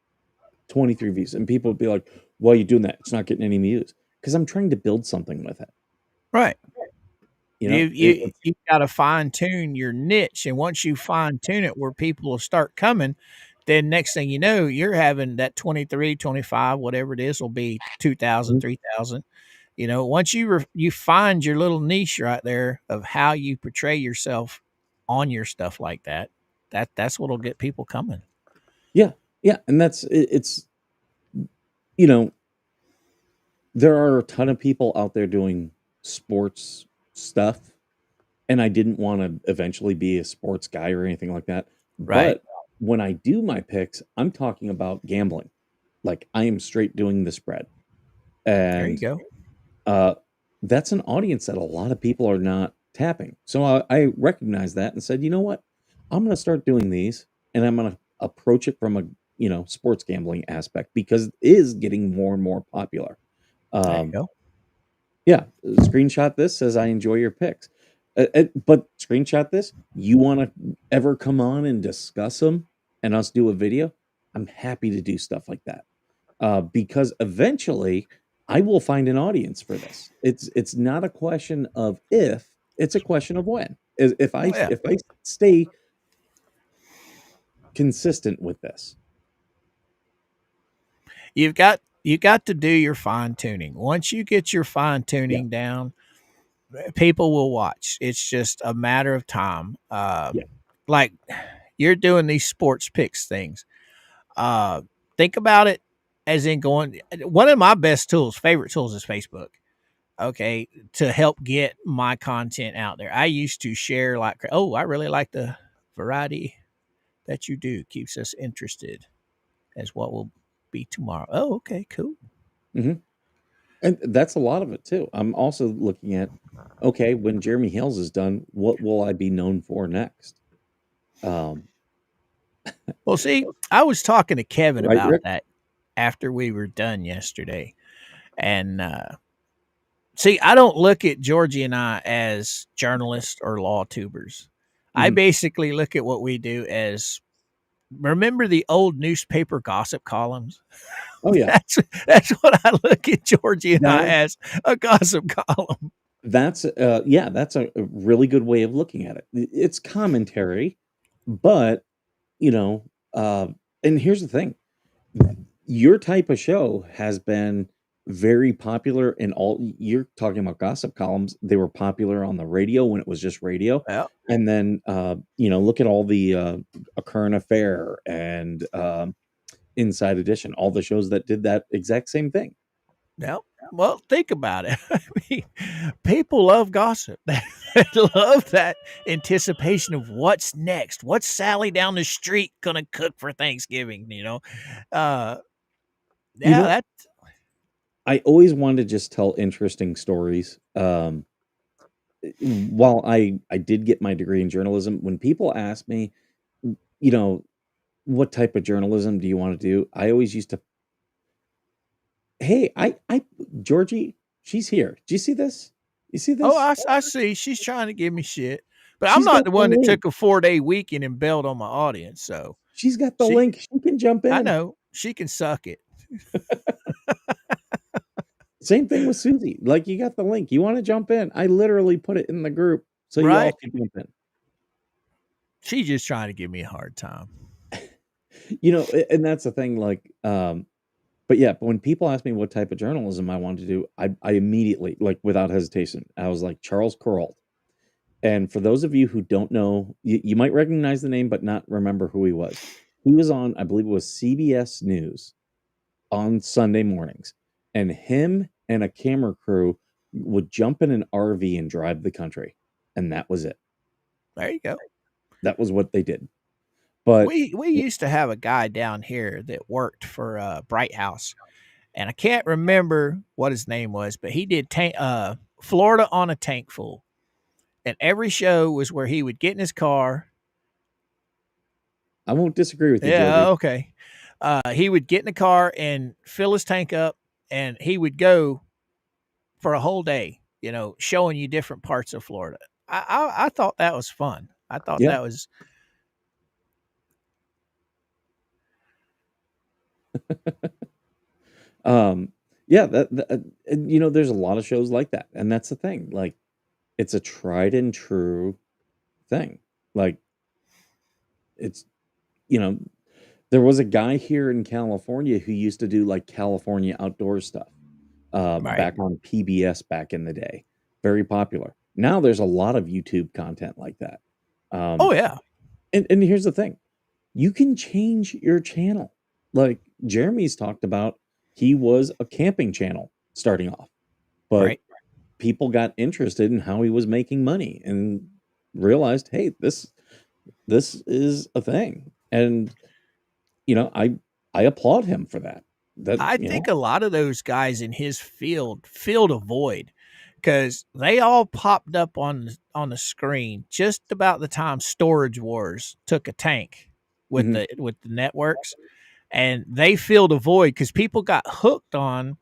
23 views. And people would be like, why are you doing that? It's not getting any views. Because I'm trying to build something with it. Right. You You know, you you got to fine tune your niche, and once you fine tune it where people will start coming, then next thing you know, you're having that 23, 25, whatever it is, will be 2,000, 3,000. Once you find your little niche right there of how you portray yourself on your stuff like that, that's what'll get people coming. yeah, yeah. And it's, you know, there are a ton of people out there doing sports stuff, and I didn't want to eventually be a sports guy or anything like that. Right. But when I do my picks, I'm talking about gambling. Like I am straight doing the spread. There you And go. uh, that's an audience that a lot of people are not tapping. So I recognized that and said, you know what? I'm going to start doing these, and I'm going to approach it from a sports gambling aspect because it is getting more and more popular. There you Um, go. yeah, screenshot this says I enjoy your picks. But screenshot this. You want to ever come on and discuss them and us do a video? I'm happy to do stuff like that because eventually I will find an audience for this. It's not a question of if, it's a question of when. If Oh, yeah. I stay consistent with this, You got to do your fine tuning. Once you get your fine tuning down, people will watch. It's just a matter of time. Yeah. Like you're doing these sports picks things. Think about it as in going. One of my best tools, favorite tools, is Facebook. Okay, to help get my content out there. I used to share like, oh, I really like the variety that you do. Keeps us interested as what will be tomorrow. Oh, okay, cool. and that's a lot of it too. I'm also looking at, okay, when Jeremy Hales is done, what will I be known for next? Well, see, I was talking to Kevin Right, about Rick? that after we were done yesterday. And see, I don't look at Georgie and I as journalists or law tubers. I Mhm. basically look at what we do as, remember the old newspaper gossip columns? Oh yeah, That's what I look at Georgie and I that as, a gossip column. that's that's a really good way of looking at it. It's commentary, but you know, and here's the thing: your type of show has been very popular in all. You're talking about gossip columns. They were popular on the radio when it was just radio, Well, and then look at all the A Current Affair and Inside Edition, all the shows that did that exact same thing. well, think about it. I mean, people love gossip. They love that anticipation of what's next. What's Sally down the street gonna cook for Thanksgiving? Uh, You yeah, know, that I always wanted to just tell interesting stories. While I did get my degree in journalism, when people ask me, you know, what type of journalism do you want to do? I always used to, hey, I Georgie, she's here. Do you see this? You see Oh, this? I see. She's trying to give me shit, but I'm She's not got the the one that link. took a 4-day weekend and bailed on my audience. So She's got the she, link. She can jump I in. know she can suck it. Same thing with Susie. Like, you got the link. You want to jump in? I literally put it in the group so you all Right? can jump in. She's just trying to give me a hard time. And that's the thing. Like, but yeah, when people ask me what type of journalism I wanted to do, I immediately, like, without hesitation, I was like Charles Kuralt. And for those of you who don't know, you might recognize the name, but not remember who he was. He was on, I believe it was CBS News on Sunday mornings, and him and a camera crew would jump in an RV and drive the country, and that was it. There you go. That was what they did. But We used to have a guy down here that worked for Bright House, and I can't remember what his name was, but he did Florida on a Tank Full, and every show was where he would get in his car. I won't disagree with you, Yeah, Georgie. okay. He would get in the car and fill his tank up, and he would go for a whole day, showing you different parts of Florida. I thought that was fun. I thought Yeah. that was. Yeah, there's a lot of shows like that, and that's the thing. Like, it's a tried and true thing. Like, it's you know, there was a guy here in California who used to do like California outdoor stuff, Right. back on PBS back in the day. Very popular. Now there's a lot of YouTube content like that. Oh yeah. And here's the thing. You can change your channel. Like Jeremy's talked about, he was a camping channel starting off, but Right. people got interested in how he was making money and realized, hey, this is a thing. And I applaud him for that. I think a lot of those guys in his field filled a void because they all popped up on the screen just about the time Storage Wars took a tank with Mhm. the networks, and they filled a void because people got hooked on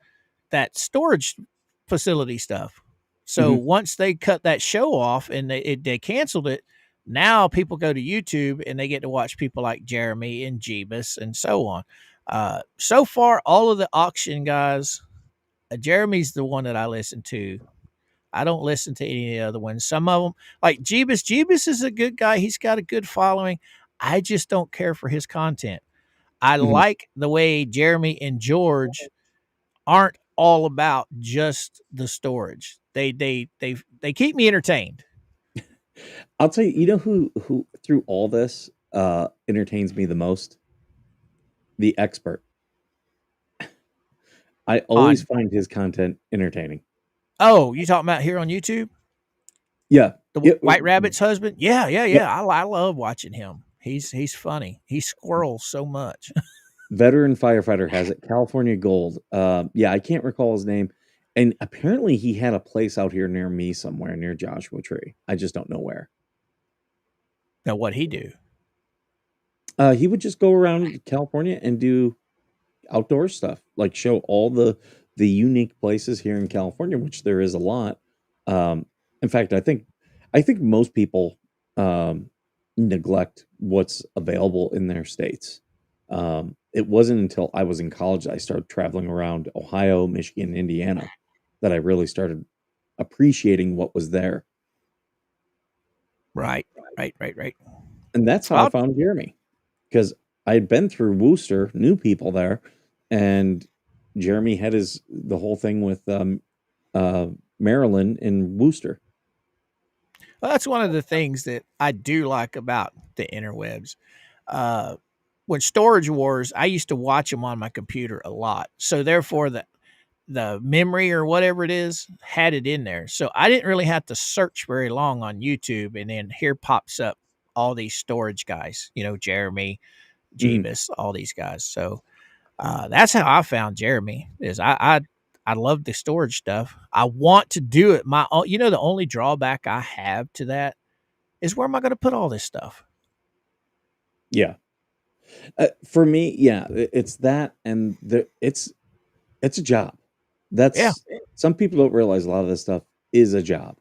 that storage facility stuff. So Mhm. once they cut that show off and they canceled it, now people go to YouTube and they get to watch people like Jeremy and Jeebus and so on. So far, all of the auction guys, Jeremy's the one that I listen to I don't listen to any of the other ones. Some of them, like Jeebus. Jeebus is a good guy. He's got a good following. I just don't care for his content. I Mhm. like the way Jeremy and George aren't all about just the storage. They keep me entertained. I'll tell you, you know who through all this entertains me the most? The expert. I always On find his content entertaining. Oh, you talking about here on YouTube? Yeah. The Yeah. White Rabbit's husband? Yeah, yeah, Yep. yeah. I love watching him. He's funny. He squirrels so much. Veteran firefighter has it. California Gold. Yeah, I can't recall his name. And apparently he had a place out here near me somewhere near Joshua Tree. I just don't know where. Now, what'd he do? He would just go around California and do outdoor stuff, like show all the unique places here in California, which there is a lot. In fact, I think most people neglect what's available in their states. It wasn't until I was in college that I started traveling around Ohio, Michigan, Indiana that I really started appreciating what was there. Right. And that's how I Well, found Jeremy, because I had been through Worcester, knew people there, and Jeremy had the whole thing with Maryland in Worcester. that's one of the things that I do like about the interwebs. When Storage Wars, I used to watch them on my computer a lot. So therefore the memory or whatever it is had it in there. So I didn't really have to search very long on YouTube, and then here pops up all these storage guys, Jeremy, Mhm. Jeebus, all these guys. So that's how I found Jeremy. Is I love the storage stuff. I want to do it. The only drawback I have to that is where am I going to put all this stuff? Yeah. For me, yeah, it's that, and it's a job. Yeah. Some people don't realize a lot of this stuff is a job.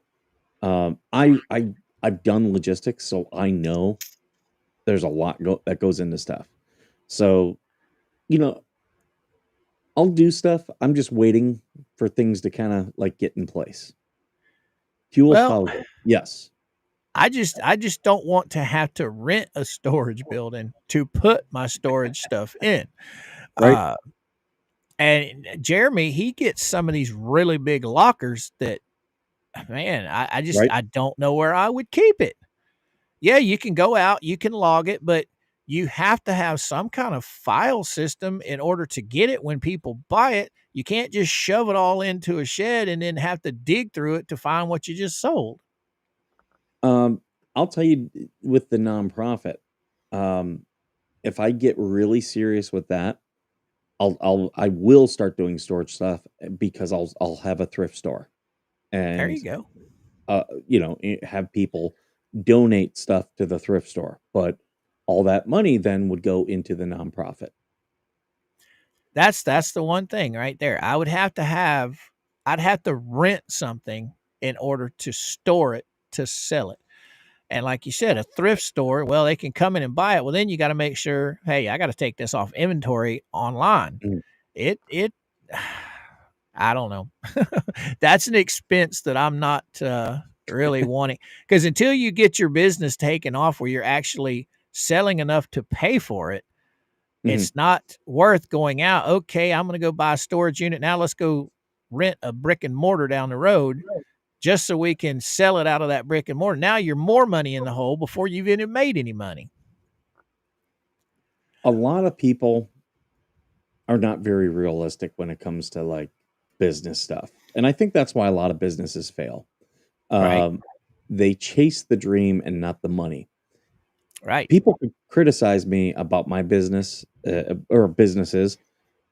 I've done logistics, so I know there's a lot that goes into stuff. So, you know, I'll do stuff. I'm just waiting for things to kind of like get in place. Fuel Well, housing, yes, I just don't want to have to rent a storage building to put my storage stuff in. right. Uh, and Jeremy, he gets some of these really big lockers that, man, Right. I don't know where I would keep it. Yeah, you can go out, you can log it, but you have to have some kind of file system in order to get it when people buy it. You can't just shove it all into a shed and then have to dig through it to find what you just sold. I'll tell you with the nonprofit, um, if I get really serious with that, I will start doing storage stuff because I'll have a thrift store There and you go. have people donate stuff to the thrift store, but all that money then would go into the nonprofit. That's the one thing right there. I'd have to rent something in order to store it to sell it. And like you said, a thrift store, well, they can come in and buy it. Well, then you got to make sure, hey, I got to take this off inventory online. Mhm. It I don't know. That's an expense that I'm not really wanting, because until you get your business taken off where you're actually selling enough to pay for it, Mhm. it's not worth going out. Okay, I'm going to go buy a storage unit. Now let's go rent a brick and mortar down the road just so we can sell it out of that brick and mortar. Now you're more money in the hole before you've even made any money. A lot of people are not very realistic when it comes to like business stuff. And I think that's why a lot of businesses fail. Right. They chase the dream and not the money. Right. People could criticize me about my business or businesses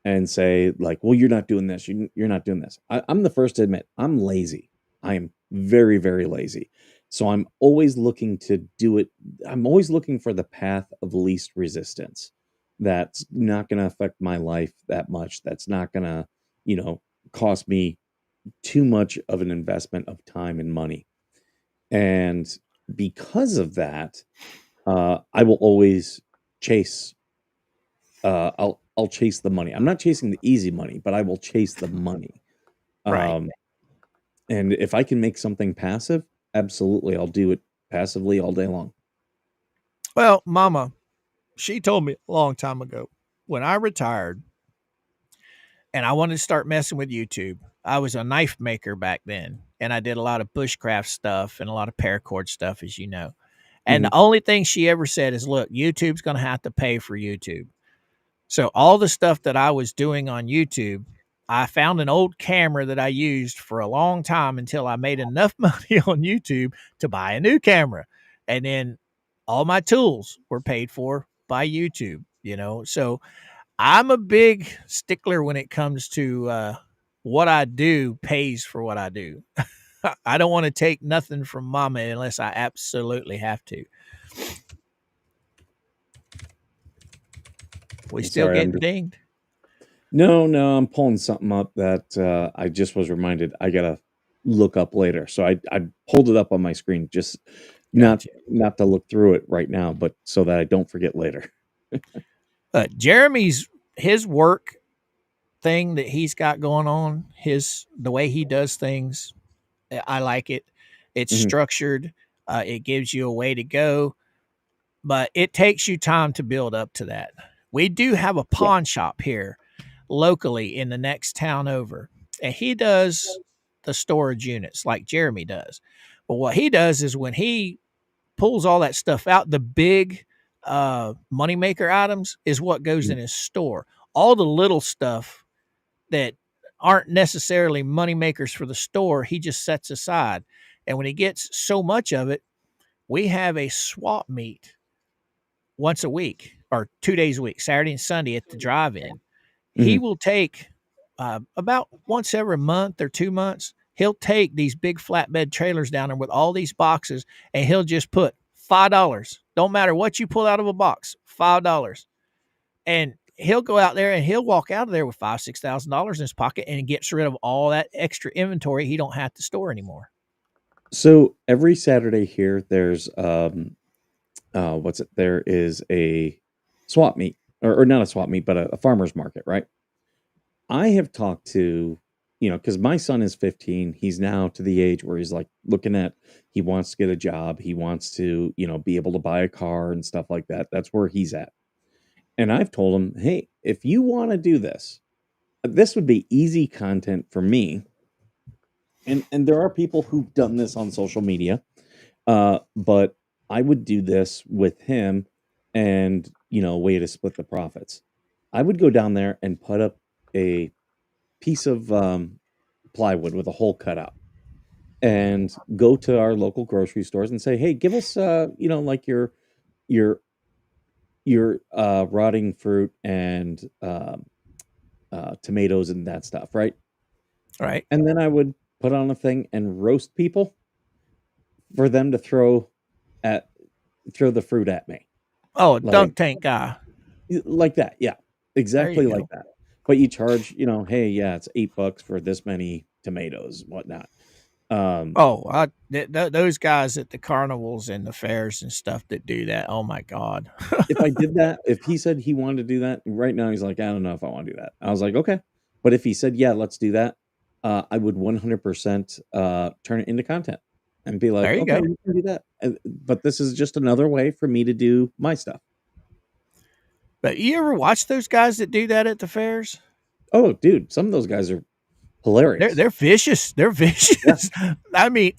and say like, well, you're not doing this. You're not doing this. I'm the first to admit I'm lazy. I am very, very lazy. So I'm always looking to do it. I'm always looking for the path of least resistance. That's not going to affect my life that much. That's not going to, cost me too much of an investment of time and money. And because of that, I will always chase. I'll chase the money. I'm not chasing the easy money, but I will chase the money. Right. Um, And if I can make something passive, absolutely, I'll do it passively all day long. Well, Mama, she told me a long time ago when I retired and I wanted to start messing with YouTube. I was a knife maker back then, and I did a lot of bushcraft stuff and a lot of paracord stuff, as you know. And Mhm. the only thing she ever said is, look, YouTube's going to have to pay for YouTube. So all the stuff that I was doing on YouTube, I found an old camera that I used for a long time until I made enough money on YouTube to buy a new camera. And then all my tools were paid for by YouTube, you know. So I'm a big stickler when it comes to what I do pays for what I do. I don't want to take nothing from Mama unless I absolutely have to. We I'm still sorry, I'm getting dinged? No, I'm pulling something up that I just was reminded I gotta look up later. So I pulled it up on my screen, just Gotcha. not to look through it right now, but so that I don't forget later. Jeremy's his work thing that he's got going on, the way he does things, I like it. It's Mhm. structured. It gives you a way to go, but it takes you time to build up to that. We do have a Yeah. pawn shop here locally in the next town over, and he does the storage units like Jeremy does. But what he does is when he pulls all that stuff out, the big moneymaker items is what goes in Mhm. his store. All the little stuff that aren't necessarily money makers for the store, he just sets aside. And when he gets so much of it, we have a swap meet once a week or 2 days a week, Saturday and Sunday at the drive-in. He Mhm. will take about once every month or 2 months, he'll take these big flatbed trailers down there with all these boxes, and he'll just put $5. Don't matter what you pull out of a box, $5. And he'll go out there and he'll walk out of there with $5,000-6,000 in his pocket and gets rid of all that extra inventory he don't have to store anymore. So every Saturday here, there's what's it? There is a swap meet, or not a swap meet, but a farmer's market, right? I have talked to, because my son is 15. He's now to the age where he's like looking at, he wants to get a job. He wants to, be able to buy a car and stuff like that. That's where he's at. And I've told him, hey, if you want to do this would be easy content for me. And there are people who've done this on social media, but I would do this with him and, a way to split the profits. I would go down there and put up a piece of plywood with a hole cut out and go to our local grocery stores and say, hey, give us, like your rotting fruit and tomatoes and that stuff, right? Right. And then I would put on a thing and roast people for them to throw the fruit at me. Oh, Like dunk tank guy. like that. Yeah. There Exactly you like go. that. But you charge, hey, yeah, it's $8 for this many tomatoes, whatnot. Oh, those guys at the carnivals and the fairs and stuff that do that. Oh my God. If I did that, if he said he wanted to do that, right now he's like, I don't know if I want to do that. I was like, okay. But if he said, yeah, let's do that, I would 100% turn it into content and be like, There you okay, go. you can do that. But this is just another way for me to do my stuff. But you ever watch those guys that do that at the fairs? Oh, dude, some of those guys are hilarious. They're vicious. They're vicious. I mean,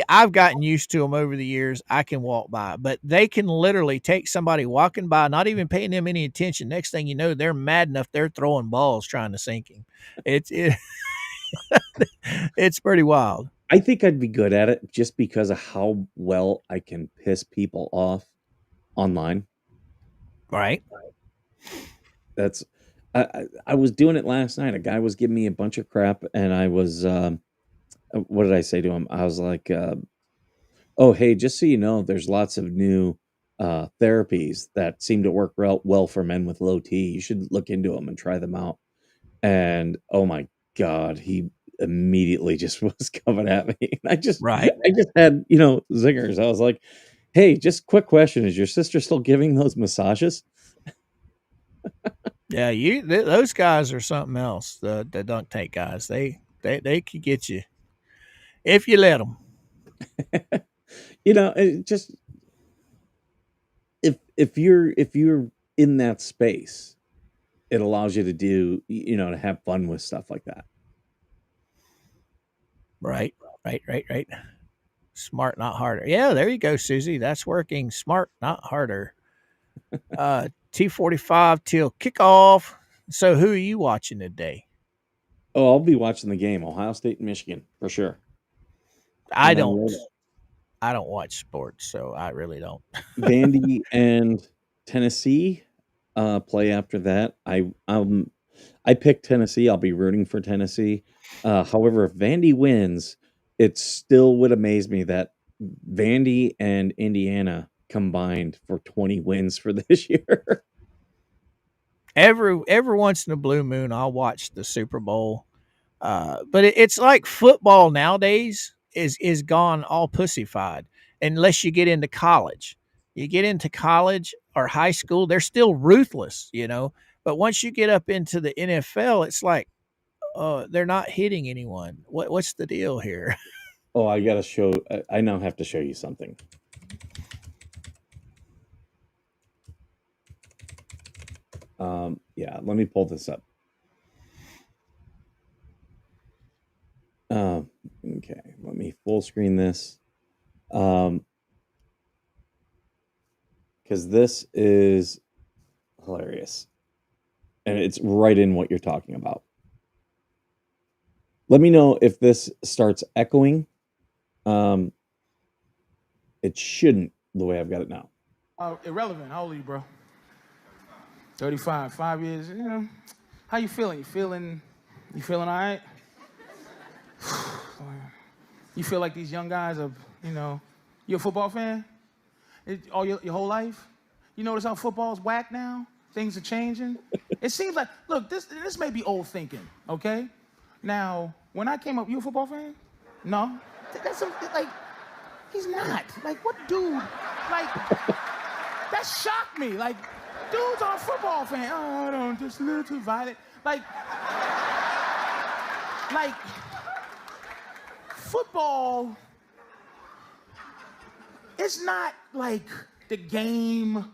I've gotten used to them over the years. I can walk by, but they can literally take somebody walking by, not even paying them any attention. Next thing you know, they're mad enough they're throwing balls trying to sink him. It's pretty wild. I think I'd be good at it just because of how well I can piss people off online. Right. That's I was doing it last night. A guy was giving me a bunch of crap, and I was what did I say to him? I was like, "Oh, hey, just so you know, there's lots of new therapies that seem to work well for men with low T. You should look into them and try them out." And oh my God, he immediately just was coming at me. And I just Right. had zingers. I was like, "Hey, just quick question: is your sister still giving those massages?" Yeah, those guys are something else. The dunk tank guys, they could get you. If you let them. It just if you're in that space, it allows you to do to have fun with stuff like that. Right. Smart, not harder. Yeah, there you go, Susie. That's working. Smart, not harder. T45 till kickoff. So who are you watching today? Oh, I'll be watching the game, Ohio State and Michigan, for sure. I And then don't later, I don't watch sports, so I really don't. Vandy and Tennessee play after that. I picked Tennessee. I'll be rooting for Tennessee. However, if Vandy wins, it still would amaze me that Vandy and Indiana combined for 20 wins for this year. Every once in a blue moon, I'll watch the Super Bowl. But it's like football nowadays is gone all pussyfied unless you get into college. You get into college or high school, they're still ruthless, But once you get up into the NFL, it's like they're not hitting anyone. What's the deal here? Oh, I gotta show. I now have to show you something. Yeah, let me pull this up. Okay, let me full screen this. Because this is hilarious, and it's right in what you're talking about. Let me know if this starts echoing. It shouldn't, the way I've got it now. Irrelevant. How old are you, bro? 35. 5 years. How you feeling? You feeling all right? You feel like these young guys are, you a football fan? All your whole life? You notice how football's whack now? Things are changing. It seems like, look, this may be old thinking, okay? Now, when I came up, you a football fan? No? That's he's not. Like, what dude? Like, that shocked me. Like, dudes are a football fan. Oh, I don't, just a little too violent. Like, football, it's not like the game.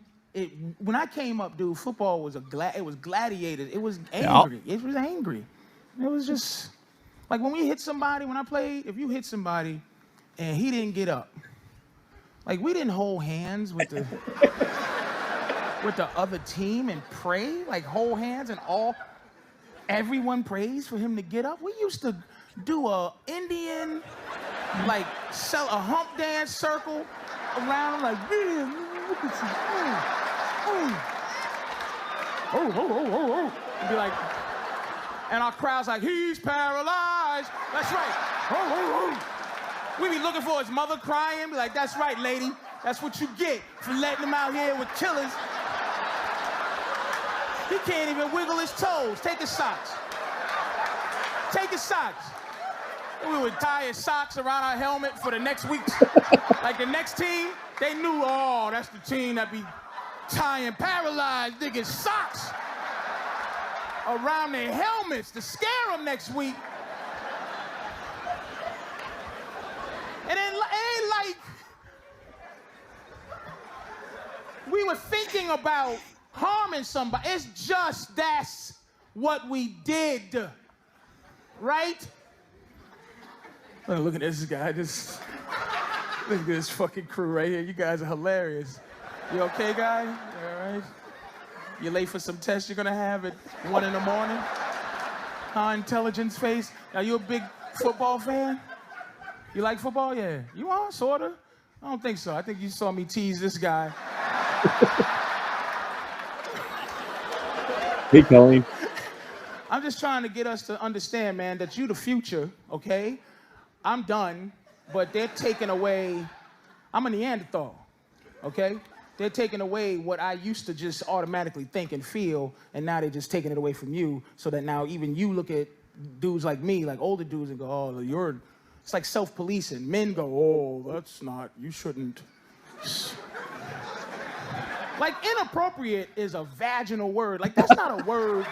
When I came up, dude, football was it was gladiated. It was angry. It was angry. It was just like when we hit somebody, when I played, if you hit somebody and he didn't get up, like we didn't hold hands with the with the other team and pray, like hold hands and everyone prays for him to get up. We used to do a Indian, like sell a hump dance circle around, like, man, look at you. Oh. And be like, and our crowd's like, he's paralyzed. That's right. We be looking for his mother crying, be like, that's right, lady. That's what you get for letting him out here with killers. He can't even wiggle his toes. Take his socks. Take his socks. We would tie his socks around our helmet for the next week. Like the next team, they knew, oh, that's the team that be tying paralyzed niggas' socks around their helmets to scare them next week. And then it ain't like we were thinking about harming somebody. It's just that's what we did, right? Look at this guy. Look at this fucking crew right here. You guys are hilarious. You okay, guy? You all right? You late for some tests you're gonna have at 1 in the morning? Intelligence face. Are you a big football fan? You like football? Yeah. You are, sorta? I don't think so. I think you saw me tease this guy. Hey, Colleen. I'm just trying to get us to understand, man, that you the future, okay? I'm done, but they're taking away, I'm a Neanderthal, okay? They're taking away what I used to just automatically think and feel, and now they're just taking it away from you, so that now even you look at dudes like me, like older dudes, and go, oh, it's like self-policing. Men go, oh, that's not, you shouldn't. Like, inappropriate is a vaginal word. Like, that's not a word.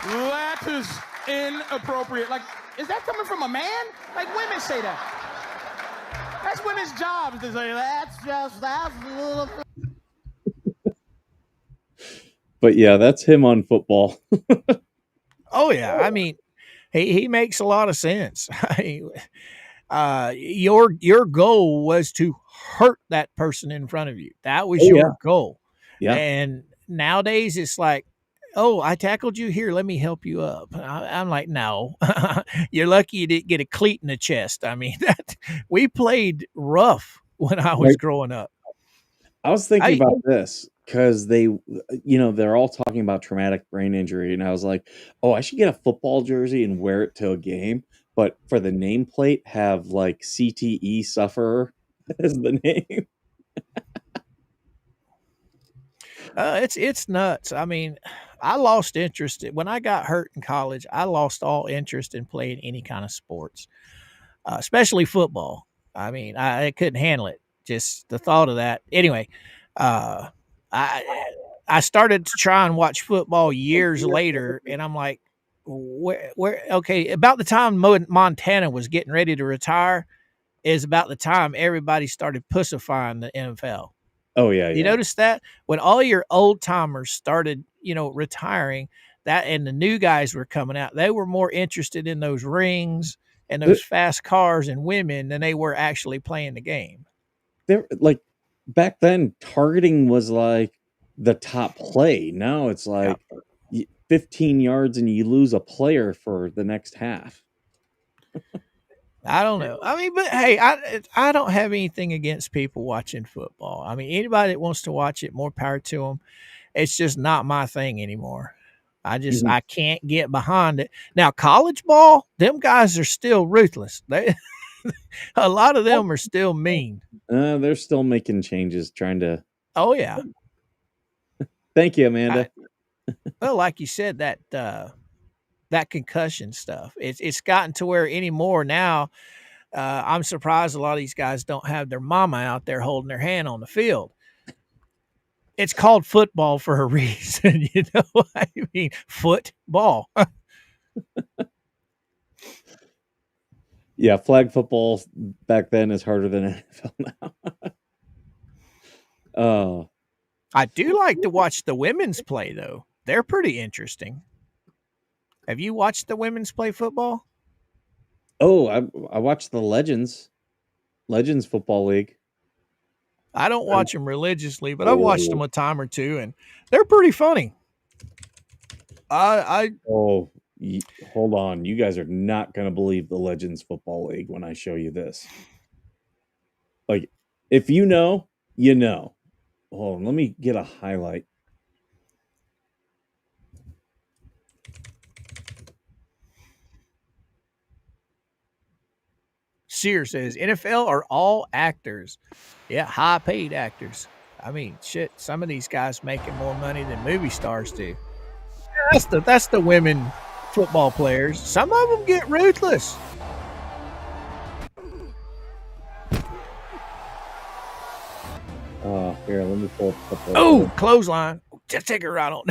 That is inappropriate. Like, is that coming from a man? Like, women say that. That's women's jobs to say, that's a little. But yeah, that's him on football. Oh yeah, I mean, he makes a lot of sense. Your goal was to hurt that person in front of you. That was Oh, your yeah. goal. Yeah. And nowadays it's like, oh, I tackled you here. Let me help you up. I'm like, no, you're lucky you didn't get a cleat in the chest. I mean, we played rough when I was Right. growing up. I was thinking about this because they're all talking about traumatic brain injury, and I was like, oh, I should get a football jersey and wear it to a game, but for the nameplate, have like CTE sufferer as the name. It's nuts. I mean, I lost interest when I got hurt in college. I lost all interest in playing any kind of sports, especially football. I mean, I couldn't handle it. Just the thought of that. Anyway, I started to try and watch football years later, and I'm like, where? Okay, about the time Montana was getting ready to retire, is about the time everybody started pussifying the NFL. Oh yeah, You notice that when all your old timers started, retiring, that and the new guys were coming out, they were more interested in those rings and those fast cars and women than they were actually playing the game. They're like back then, targeting was like the top play. Now it's like 15 yards and you lose a player for the next half. I don't know. I mean, but hey, I don't have anything against people watching football. I mean, anybody that wants to watch it, more power to them. It's just not my thing anymore. I can't get behind it. Now, college ball, them guys are still ruthless. A lot of them are still mean. They're still making changes, trying to. Oh yeah. Thank you, Amanda. Well, like you said, that concussion stuff. It's gotten to where anymore now. I'm surprised a lot of these guys don't have their mama out there holding their hand on the field. It's called football for a reason, you know what I mean? Football. Yeah, flag football back then is harder than NFL now. I do like to watch the women's play, though. They're pretty interesting. Have you watched the women's play football? Oh, I watched the Legends Football League. I don't watch them religiously, but I've watched them a time or two, and they're pretty funny. Hold on. You guys are not going to believe the Legends Football League when I show you this. Like, if you know, you know. Hold on, let me get a highlight. Sears says NFL are all actors. Yeah, high paid actors. I mean, shit, some of these guys making more money than movie stars do. That's the women football players. Some of them get ruthless. Here, let me pull up. Oh, clothesline. Just take it right on.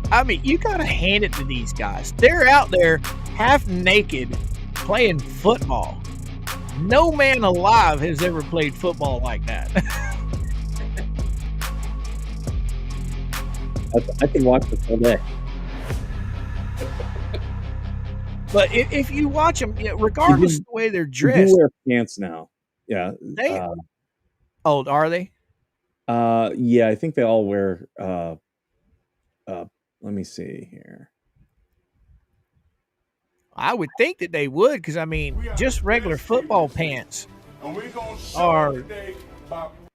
I mean, you got to hand it to these guys. They're out there half naked playing football. No man alive has ever played football like that. I can watch this all day. But if you watch them, regardless of the way they're dressed, They wear pants now. Yeah. they old are they? Yeah, I think they all wear. Let me see here. I would think that they would, because I mean, just regular football pants are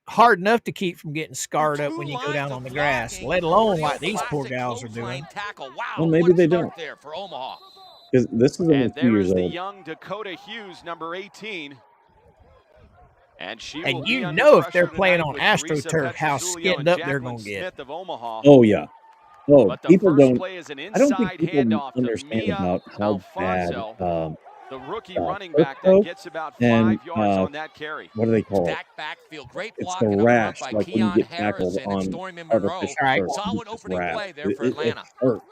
hard enough to keep from getting scarred up when you go down on the grass, let alone like these poor gals are doing. Well, maybe they don't. Because this is only 2 years the old. young Dakota Hughes, number 18. And if they're playing on AstroTurf, how skinned up they're going to get. Oh, yeah. Oh, But the people first don't. play is an I don't think inside people handoff to understand Mia about how bad Alfonso. The rookie running back that gets about 5 yards on that carry. What do they call it? Stack backfield, great It's blocking the up front rash, by like when you Keon get tackled Harrison and on Stormy Monroe. artificial Right. turf. Solid You just opening wrap. play there for It Atlanta. hurt.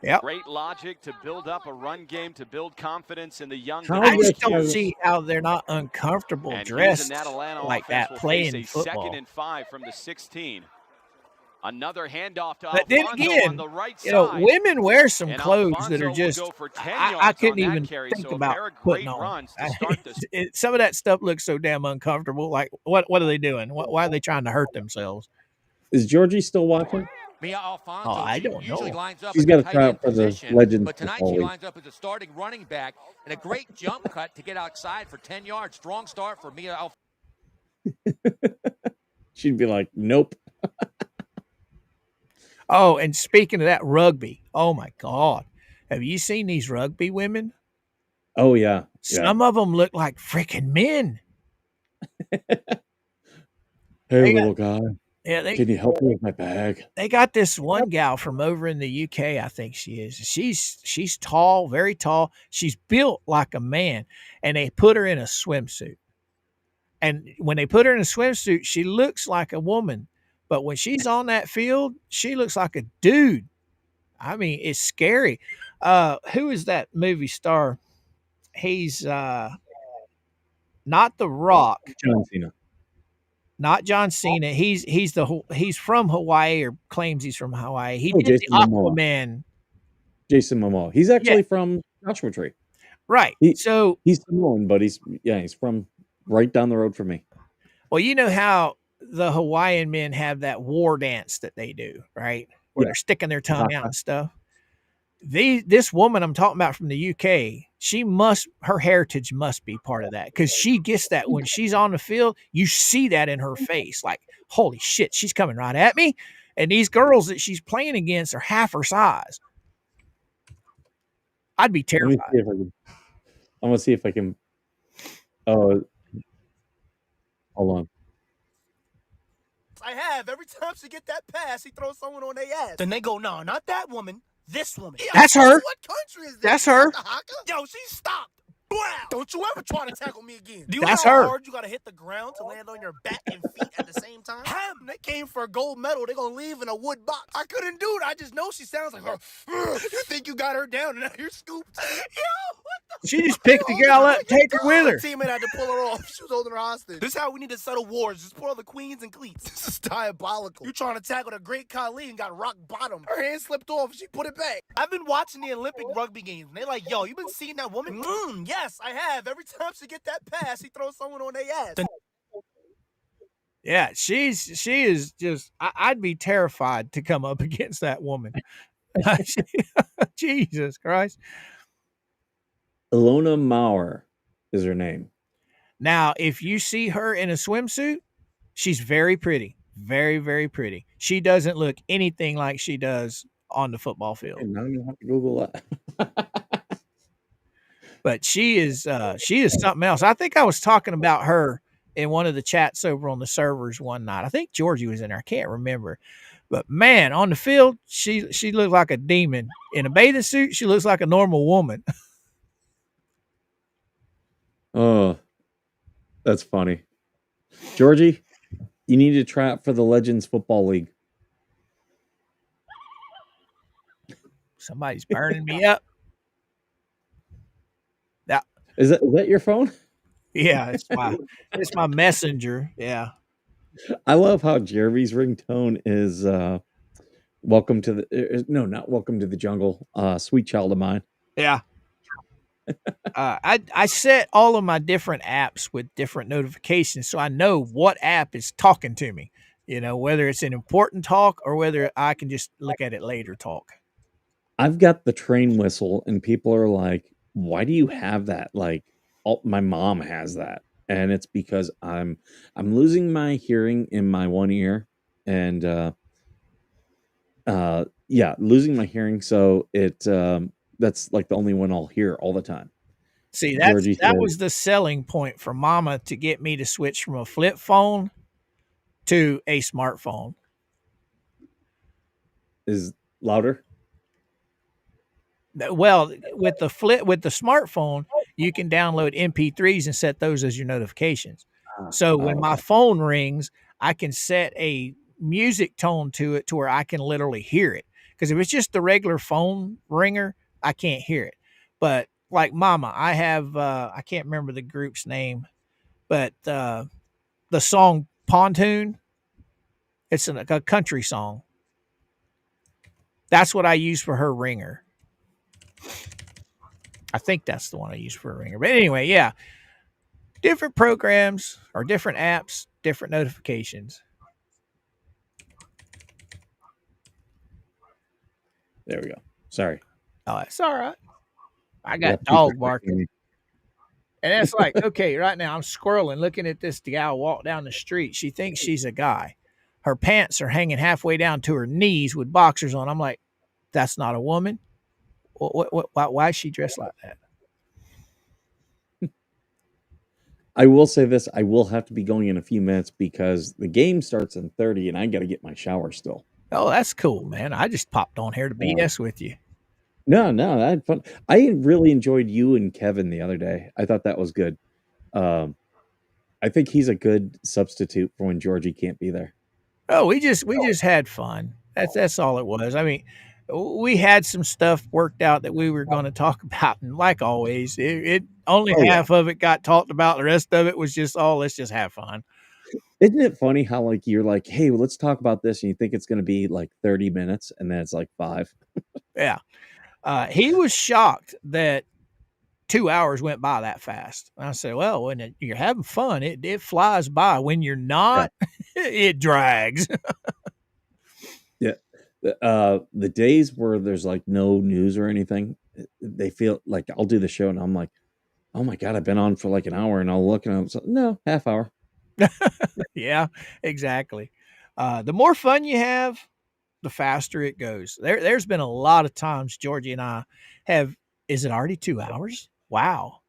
Yep. Great logic to build up a run game, to build confidence in the young How I Yes, just don't yes. see how they're not uncomfortable And dressed that Atlanta like offense that will playing face a football. 2nd and 5 from the 16. Another handoff to But then Alfonso again, on the right you know, side. women wear some And clothes that Alfonso are will just go for 10 I yards couldn't on that even carry, think so a about pair of putting great on. runs to start this. Some of that stuff looks so damn uncomfortable. Like, what are they doing? Why are they trying to hurt themselves? Is Georgie still watching? Mia Alfonso, Oh, I she don't usually know. lines up She's at got the to tight try end out for the position, Legends but tonight Football she League. lines up as a starting running back and a great jump cut to get outside for 10 yards. Strong start for Mia Alfonso. She'd be like, "Nope." Oh, and speaking of that, rugby. Oh my God, have you seen these rugby women? Oh yeah, yeah. Some of them look like freaking men. Hey, They little guy, Yeah, can you help me with my bag? they got this one gal from over in the UK, I think she is. She's tall, very tall. She's built like a man, and they put her in a swimsuit. And when they put her in a swimsuit, she looks like a woman. But when she's on that field, she looks like a dude. I mean, it's scary. Who is that movie star? He's not The Rock, John Cena. not John Cena. He's from Hawaii, or claims he's from Hawaii. He Oh, did the Jason Momoa. Aquaman. Jason Momoa. He's actually from Joshua Tree. Right. He- So, He's Samoan, but he's from right down the road from me. well, you know how the Hawaiian men have that war dance that they do, right? Where Yeah. they're sticking their tongue out and stuff. This woman I'm talking about from the UK, her heritage must be part of that, because she gets that when she's on the field. You see that in her face, like, holy shit, she's coming right at me. And these girls that she's playing against are half her size. I'd be Let me terrified. see if I can. I'm gonna see if I can. Oh, hold on. I have. Every time she get that pass, he throws someone on their ass. Then they go, no, not that woman. This woman. That's her. What country is this? That's her. Yo, she stopped. Wow. Don't you ever try to tackle me again. Do you That's know how her. hard you gotta hit the ground to land on your back and feet at the same time? They came for a gold medal. They're gonna leave in a wood box. I couldn't do it. I just know she sounds like her. You think you got her down, and now you're scooped. Yo, what the? She just picked the gal up, take her with her. Teammate had to pull her off. She was holding her hostage. This is how we need to settle wars. Just put all the queens and cleats. This is diabolical. You trying to tackle the great Khali and got rock bottom. Her hand slipped off. She put it back. I've been watching the Olympic rugby games, and they're like, yo, you been seeing that woman? Yes, I have. Every time she get that pass, he throws someone on their ass. Yeah, she is just. I'd be terrified to come up against that woman. Jesus Christ! Ilona Maurer is her name. Now, if you see her in a swimsuit, she's very pretty, very, very pretty. She doesn't look anything like she does on the football field. And now you have to Google that. But she is something else. I think I was talking about her in one of the chats over on the servers one night. I think Georgie was in there. I can't remember. But man, on the field, she looked like a demon. In a bathing suit, she looks like a normal woman. Oh, that's funny. Georgie, you need to try out for the Legends Football League. Somebody's burning me up. Yeah. Is that your phone? Yeah, it's my messenger. Yeah. I love how Jeremy's ringtone is welcome to the no, not welcome to the jungle. Sweet child of mine. Yeah. I set all of my different apps with different notifications, so I know what app is talking to me, whether it's an important talk or whether I can just look at it later talk. I've got the train whistle, and people are like, why do you have that? Like, my mom has that. And it's because I'm losing my hearing in my one ear, and losing my hearing. So that's like the only one I'll hear all the time. See, that was the selling point for Mama to get me to switch from a flip phone to a smartphone. Is louder? Well, with the smartphone, you can download MP3s and set those as your notifications. Ah, So when oh, my okay. phone rings, I can set a music tone to it to where I can literally hear it. Because if it's just the regular phone ringer, I can't hear it. But like Mama, I have I can't remember the group's name, but the song Pontoon, it's a country song. That's what I use for her ringer. I think that's the one I use for a ringer. But anyway, yeah. Different programs or different apps, different notifications. There we go. Sorry. Oh, that's all right. I Yeah, got people dog barking. And that's like, okay, right now I'm squirreling looking at this gal walk down the street. She thinks she's a guy. Her pants are hanging halfway down to her knees with boxers on. I'm like, that's not a woman. Why is she dressed like that? I will say this. I will have to be going in a few minutes because the game starts in 30 and I got to get my shower still. Oh, that's cool, man. I just popped on here to BS with you. No, I had fun. I really enjoyed you and Kevin the other day. I thought that was good. I think he's a good substitute for when Georgie can't be there. Oh, we just had fun. That's all it was. I mean, we had some stuff worked out that we were going to talk about, and like always, it only half of it got talked about. The rest of it was just, let's just have fun. Isn't it funny how like you're like, hey, well, let's talk about this, and you think it's going to be like 30 minutes, and then it's like 5. Yeah. He was shocked that 2 hours went by that fast. And I said, well, when you're having fun, it flies by. When you're not, it drags. Yeah. The days where there's like no news or anything, they feel like I'll do the show and I'm like, oh my God, I've been on for like an hour, and I'll look and I'm like, no, half hour. Yeah, exactly. The more fun you have, the faster it goes. There's been a lot of times Georgie and I have, is it already 2 hours? Wow.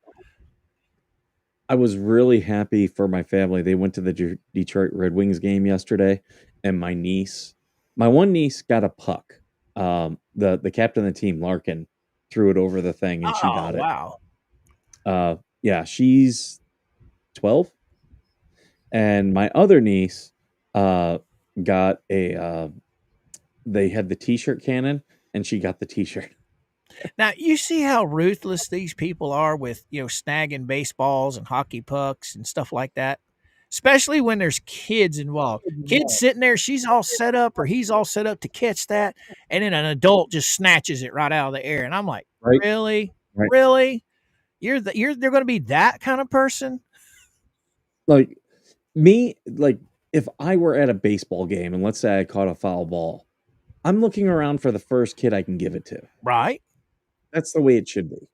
I was really happy for my family. They went to the Detroit Red Wings game yesterday, and my one niece got a puck. The captain of the team, Larkin, threw it over the thing and she got it. Wow. Yeah, she's 12. And my other niece got they had the t-shirt cannon and she got the t-shirt. Now, you see how ruthless these people are with, snagging baseballs and hockey pucks and stuff like that, especially when there's kids involved. Kids sitting there, she's all set up or he's all set up to catch that, and then an adult just snatches it right out of the air. And I'm like, Right. really? Right. Really? They're going to be that kind of person? Like me, like if I were at a baseball game and let's say I caught a foul ball, I'm looking around for the first kid I can give it to. Right. That's the way it should be.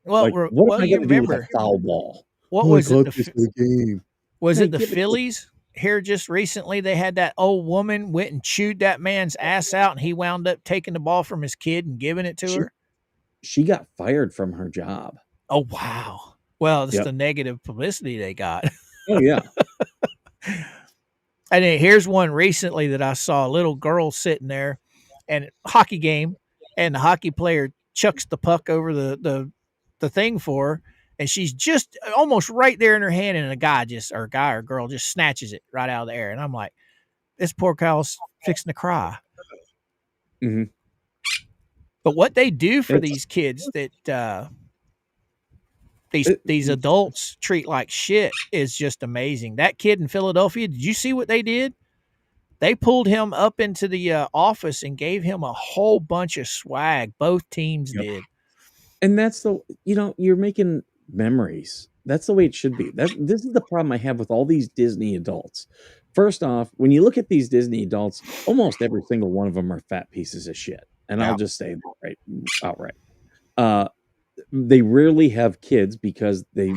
Well, Like, what am I going to do with a foul ball? What Oh, was I it? got this for the game. Was Hey, it the give it to- Phillies here just recently? They had that old woman went and chewed that man's ass out, and he wound up taking the ball from his kid and giving it to her. She got fired from her job. Oh, wow. Well, it's Yep. the negative publicity they got. Oh yeah. And then here's one recently that I saw, a little girl sitting there and hockey game, and the hockey player chucks the puck over the thing for her, and she's just almost right there in her hand, and a guy or girl just snatches it right out of the air. And I'm like, this poor girl's fixing to cry. Mhm. But what they do for It's- these kids that these adults treat like shit is just amazing. That kid in Philadelphia, did you see what they did? They pulled him up into the office and gave him a whole bunch of swag. Both teams did. And that's you're making memories. That's the way it should be. This is the problem I have with all these Disney adults. First off, when you look at these Disney adults, almost every single one of them are fat pieces of shit. And Yeah. I'll just say that outright. They rarely have kids because they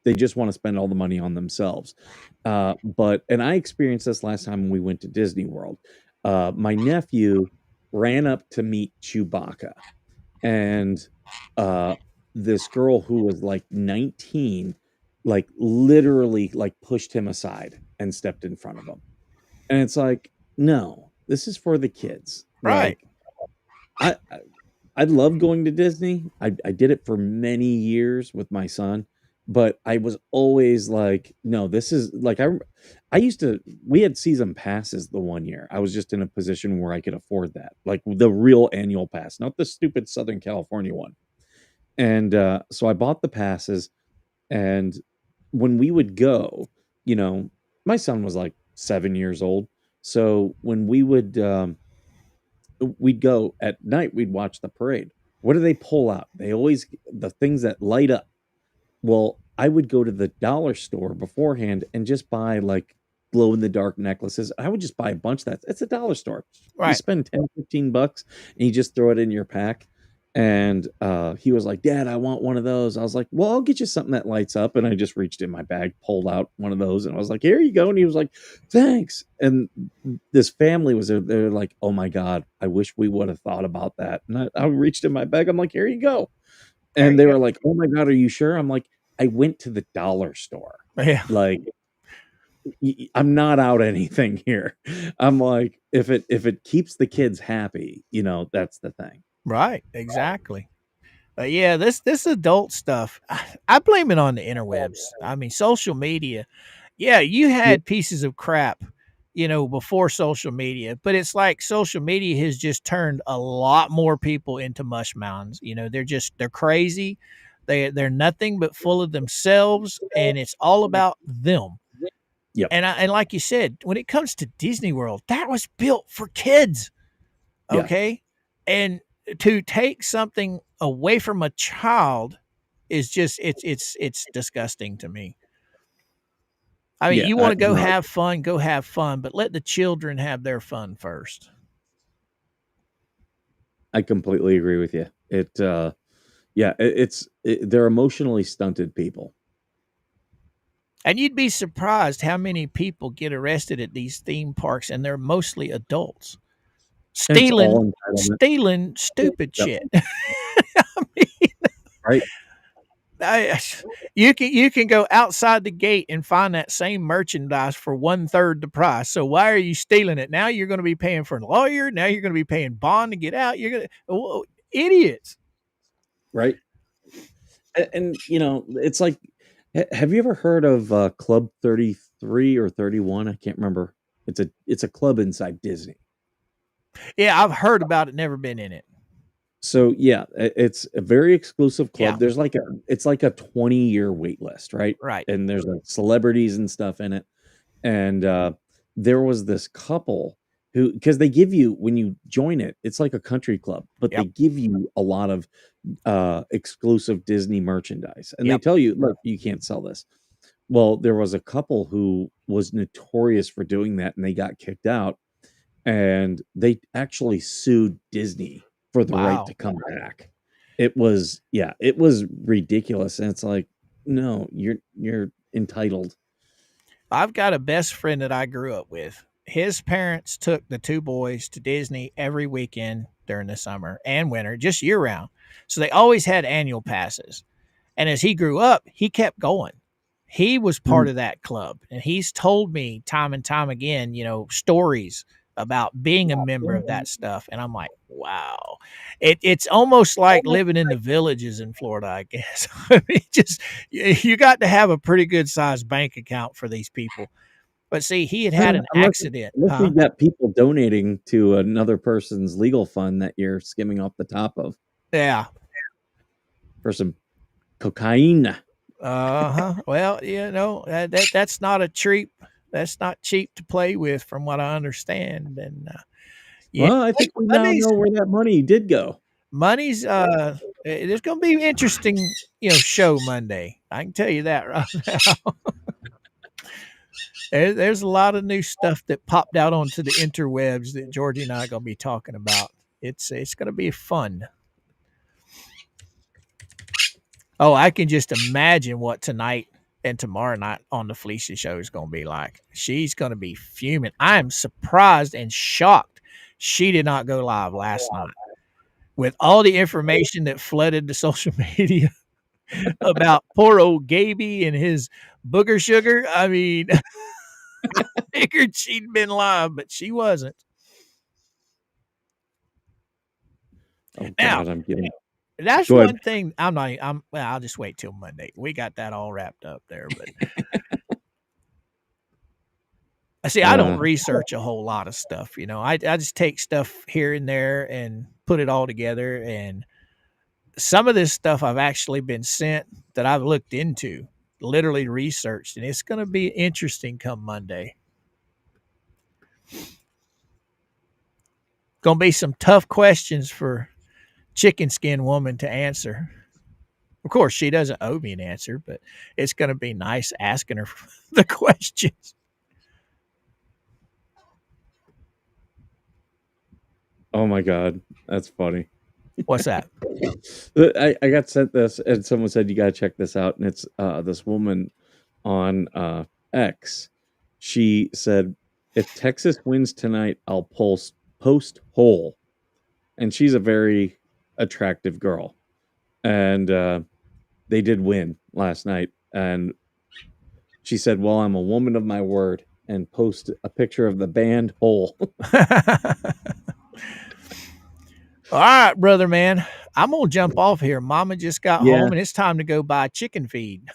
just want to spend all the money on themselves. And I experienced this last time when we went to Disney World. My nephew ran up to meet Chewbacca, and this girl who was like 19, like literally like pushed him aside and stepped in front of him. And it's like, no, this is for the kids. Right. Like, I love going to Disney. I did it for many years with my son, but I was always like, no, this is like I used to we had season passes the one year. I was just in a position where I could afford that. Like the real annual pass, not the stupid Southern California one. And so I bought the passes, and when we would go, you know, my son was like 7 years old. So when we'd go at night, we'd watch the parade. What do they pull out? They always the things that light up. Well, I would go to the dollar store beforehand and just buy like glow in the dark necklaces. I would just buy a bunch of that. It's a dollar store. You Right. spend 10, $15 and you just throw it in your pack. And he was like, Dad, I want one of those. I was like, well, I'll get you something that lights up. And I just reached in my bag, pulled out one of those, and I was like, here you go. And he was like, thanks. And this family was there. They're like, oh my God, I wish we would have thought about that. And I reached in my bag. I'm like, here you go. There And you they go. were like, oh my God, are you sure? I'm like, I went to the dollar store. Yeah. Like, I'm not out anything here. I'm like, if it keeps the kids happy, that's the thing. Right. Exactly. Yeah, this adult stuff, I blame it on the interwebs. I mean, social media. Yeah, you Yep. had pieces of crap, before social media, but it's like social media has just turned a lot more people into mush mounds. They're crazy. They're nothing but full of themselves, and it's all about them. Yep. And like you said, when it comes to Disney World, that was built for kids. Yeah. Okay. And to take something away from a child is just it's disgusting to me. I mean, Yeah. you want to go no, have fun, but let the children have their fun first. I completely agree with you. They're emotionally stunted people. And you'd be surprised how many people get arrested at these theme parks, and they're mostly adults And it's all stealing entitlement. stupid Yep. shit. I mean, Right. you can go outside the gate and find that same merchandise for 1/3 the price. So why are you stealing it? Now you're going to be paying for a lawyer. Now you're going to be paying bond to get out. Idiots. Right. And it's like, have you ever heard of Club 33 or 31? I can't remember. It's a club inside Disney. Yeah, I've heard about it, never been in it. So yeah, it's a very exclusive club. Yeah. There's it's like a 20-year wait list, right? Right. And there's like celebrities and stuff in it. And there was this couple who, because they give you, when you join it, it's like a country club, but they give you a lot of exclusive Disney merchandise. And they tell you, look, you can't sell this. Well, there was a couple who was notorious for doing that, and they got kicked out, and they actually sued Disney for the right to come back. It was ridiculous. And it's like, no, you're entitled. I've got a best friend that I grew up with. His parents took the two boys to Disney every weekend during the summer and winter, just year round. So they always had annual passes. And as he grew up, he kept going. He was part of that club. And he's told me time and time again, stories about being a member of that stuff. And I'm like, wow. It's almost like living in the villages in Florida, I guess. I mean, you got to have a pretty good sized bank account for these people. But see, he had an accident. Unless you got people donating to another person's legal fund that you're skimming off the top of. Yeah. For some cocaine. Well, that's not a treat. That's not cheap to play with, from what I understand. And well, I think we now know where that money did go. Money's there's going to be an interesting, show Monday. I can tell you that right now. There's a lot of new stuff that popped out onto the interwebs that Georgie and I are going to be talking about. It's going to be fun. Oh, I can just imagine what tonight and tomorrow night on the Felicia show is going to be like. She's going to be fuming. I am surprised and shocked she did not go live last night with all the information that flooded the social media about poor old Gaby and his booger sugar. I mean, I figured she'd been live, but she wasn't. Oh Now, God, I'm getting. that's Go ahead. one thing well, I'll just wait till Monday. We got that all wrapped up there, but I see I don't research a whole lot of stuff, you know. I just take stuff here and there and put it all together, and some of this stuff I've actually been sent that I've looked into, literally researched, and it's going to be interesting come Monday. Going to be some tough questions for Chicken Skin Woman to answer. Of course, she doesn't owe me an answer, but it's going to be nice asking her the questions. Oh my God, that's funny. What's that? I got sent this, and someone said you got to check this out, and it's this woman on X. She said, "If Texas wins tonight, I'll post whole," and she's a very attractive girl, and they did win last night, and she said, "Well, I'm a woman of my word," and post a picture of the band Hole. All right, brother, man. I'm going to jump off here. Mama just got home, and it's time to go buy chicken feed.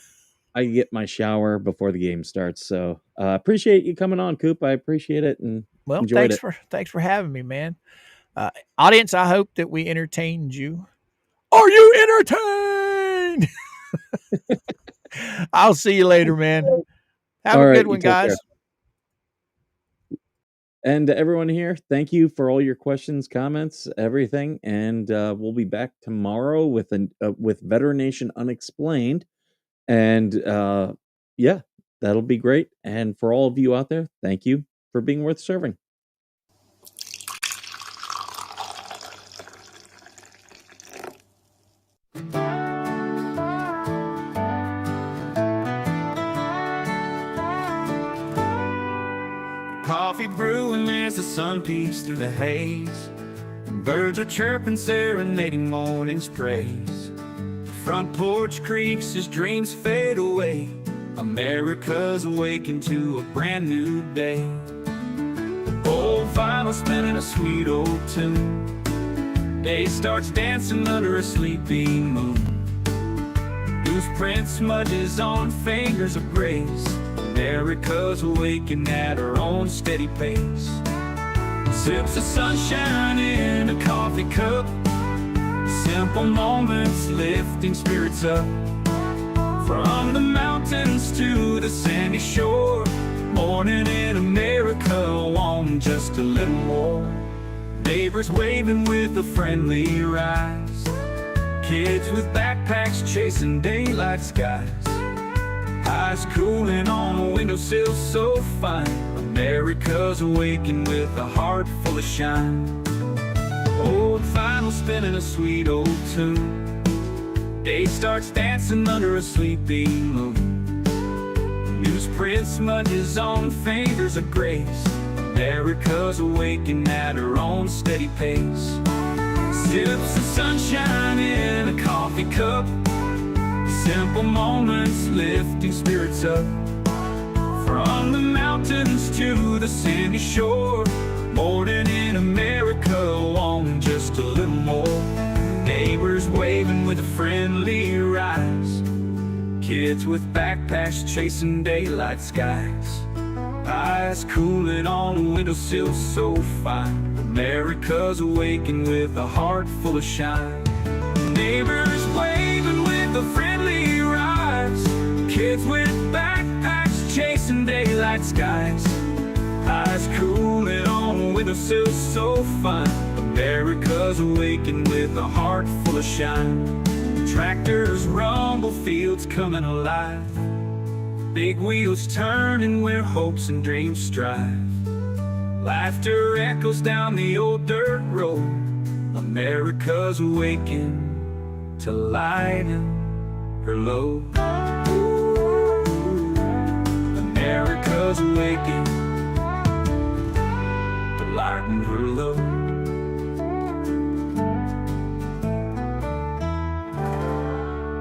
I get my shower before the game starts, so appreciate you coming on, Coop. I appreciate it, and enjoyed it. Thanks for having me, man. Audience, I hope that we entertained you. Are you entertained? I'll see you later, man. Have a good one, guys. Care. And everyone here, thank you for all your questions, comments, everything. And we'll be back tomorrow with Veteran Nation Unexplained. And yeah, that'll be great. And for all of you out there, thank you for being worth serving. Coffee brewing as the sun peeks through the haze. Birds are chirping, serenading morning's praise. Front porch creaks as dreams fade away. America's awakened to a brand new day. Old vinyl spinning a sweet old tune. Day starts dancing under a sleepy moon. Loose print smudges on fingers of grace. America's awakened at her own steady pace. Sips of sunshine in a coffee cup. Simple moments lifting spirits up. From the mountains to the sandy shore. Morning in America, want just a little more. Neighbors waving with a friendly rise. Kids with backpacks chasing daylight skies. Eyes cooling on a windowsill so fine. America's awakened with a heart full of shine. Old vinyl spinning a sweet old tune. Day starts dancing under a sleepy moon. Newsprint smudges on fingers of grace. America's awakened at her own steady pace. Sips of sunshine in a coffee cup. Simple moments lifting spirits up. From the mountains to the sandy shore. Morning in America, want just a little more. Neighbors waving with a friendly rise. Kids with backpacks chasing daylight skies. Eyes cooling on a windowsill so fine. America's awakened with a heart full of shine. Neighbors waving with a friendly rise. Kids with backpacks chasing daylight skies. Eyes cooling on a windowsill so fine. America's awakened with a heart full of shine. Tractors rumble, fields coming alive. Big wheels turning where hopes and dreams strive. Laughter echoes down the old dirt road. America's awakened to lighten her load. America's awakened to lighten her load.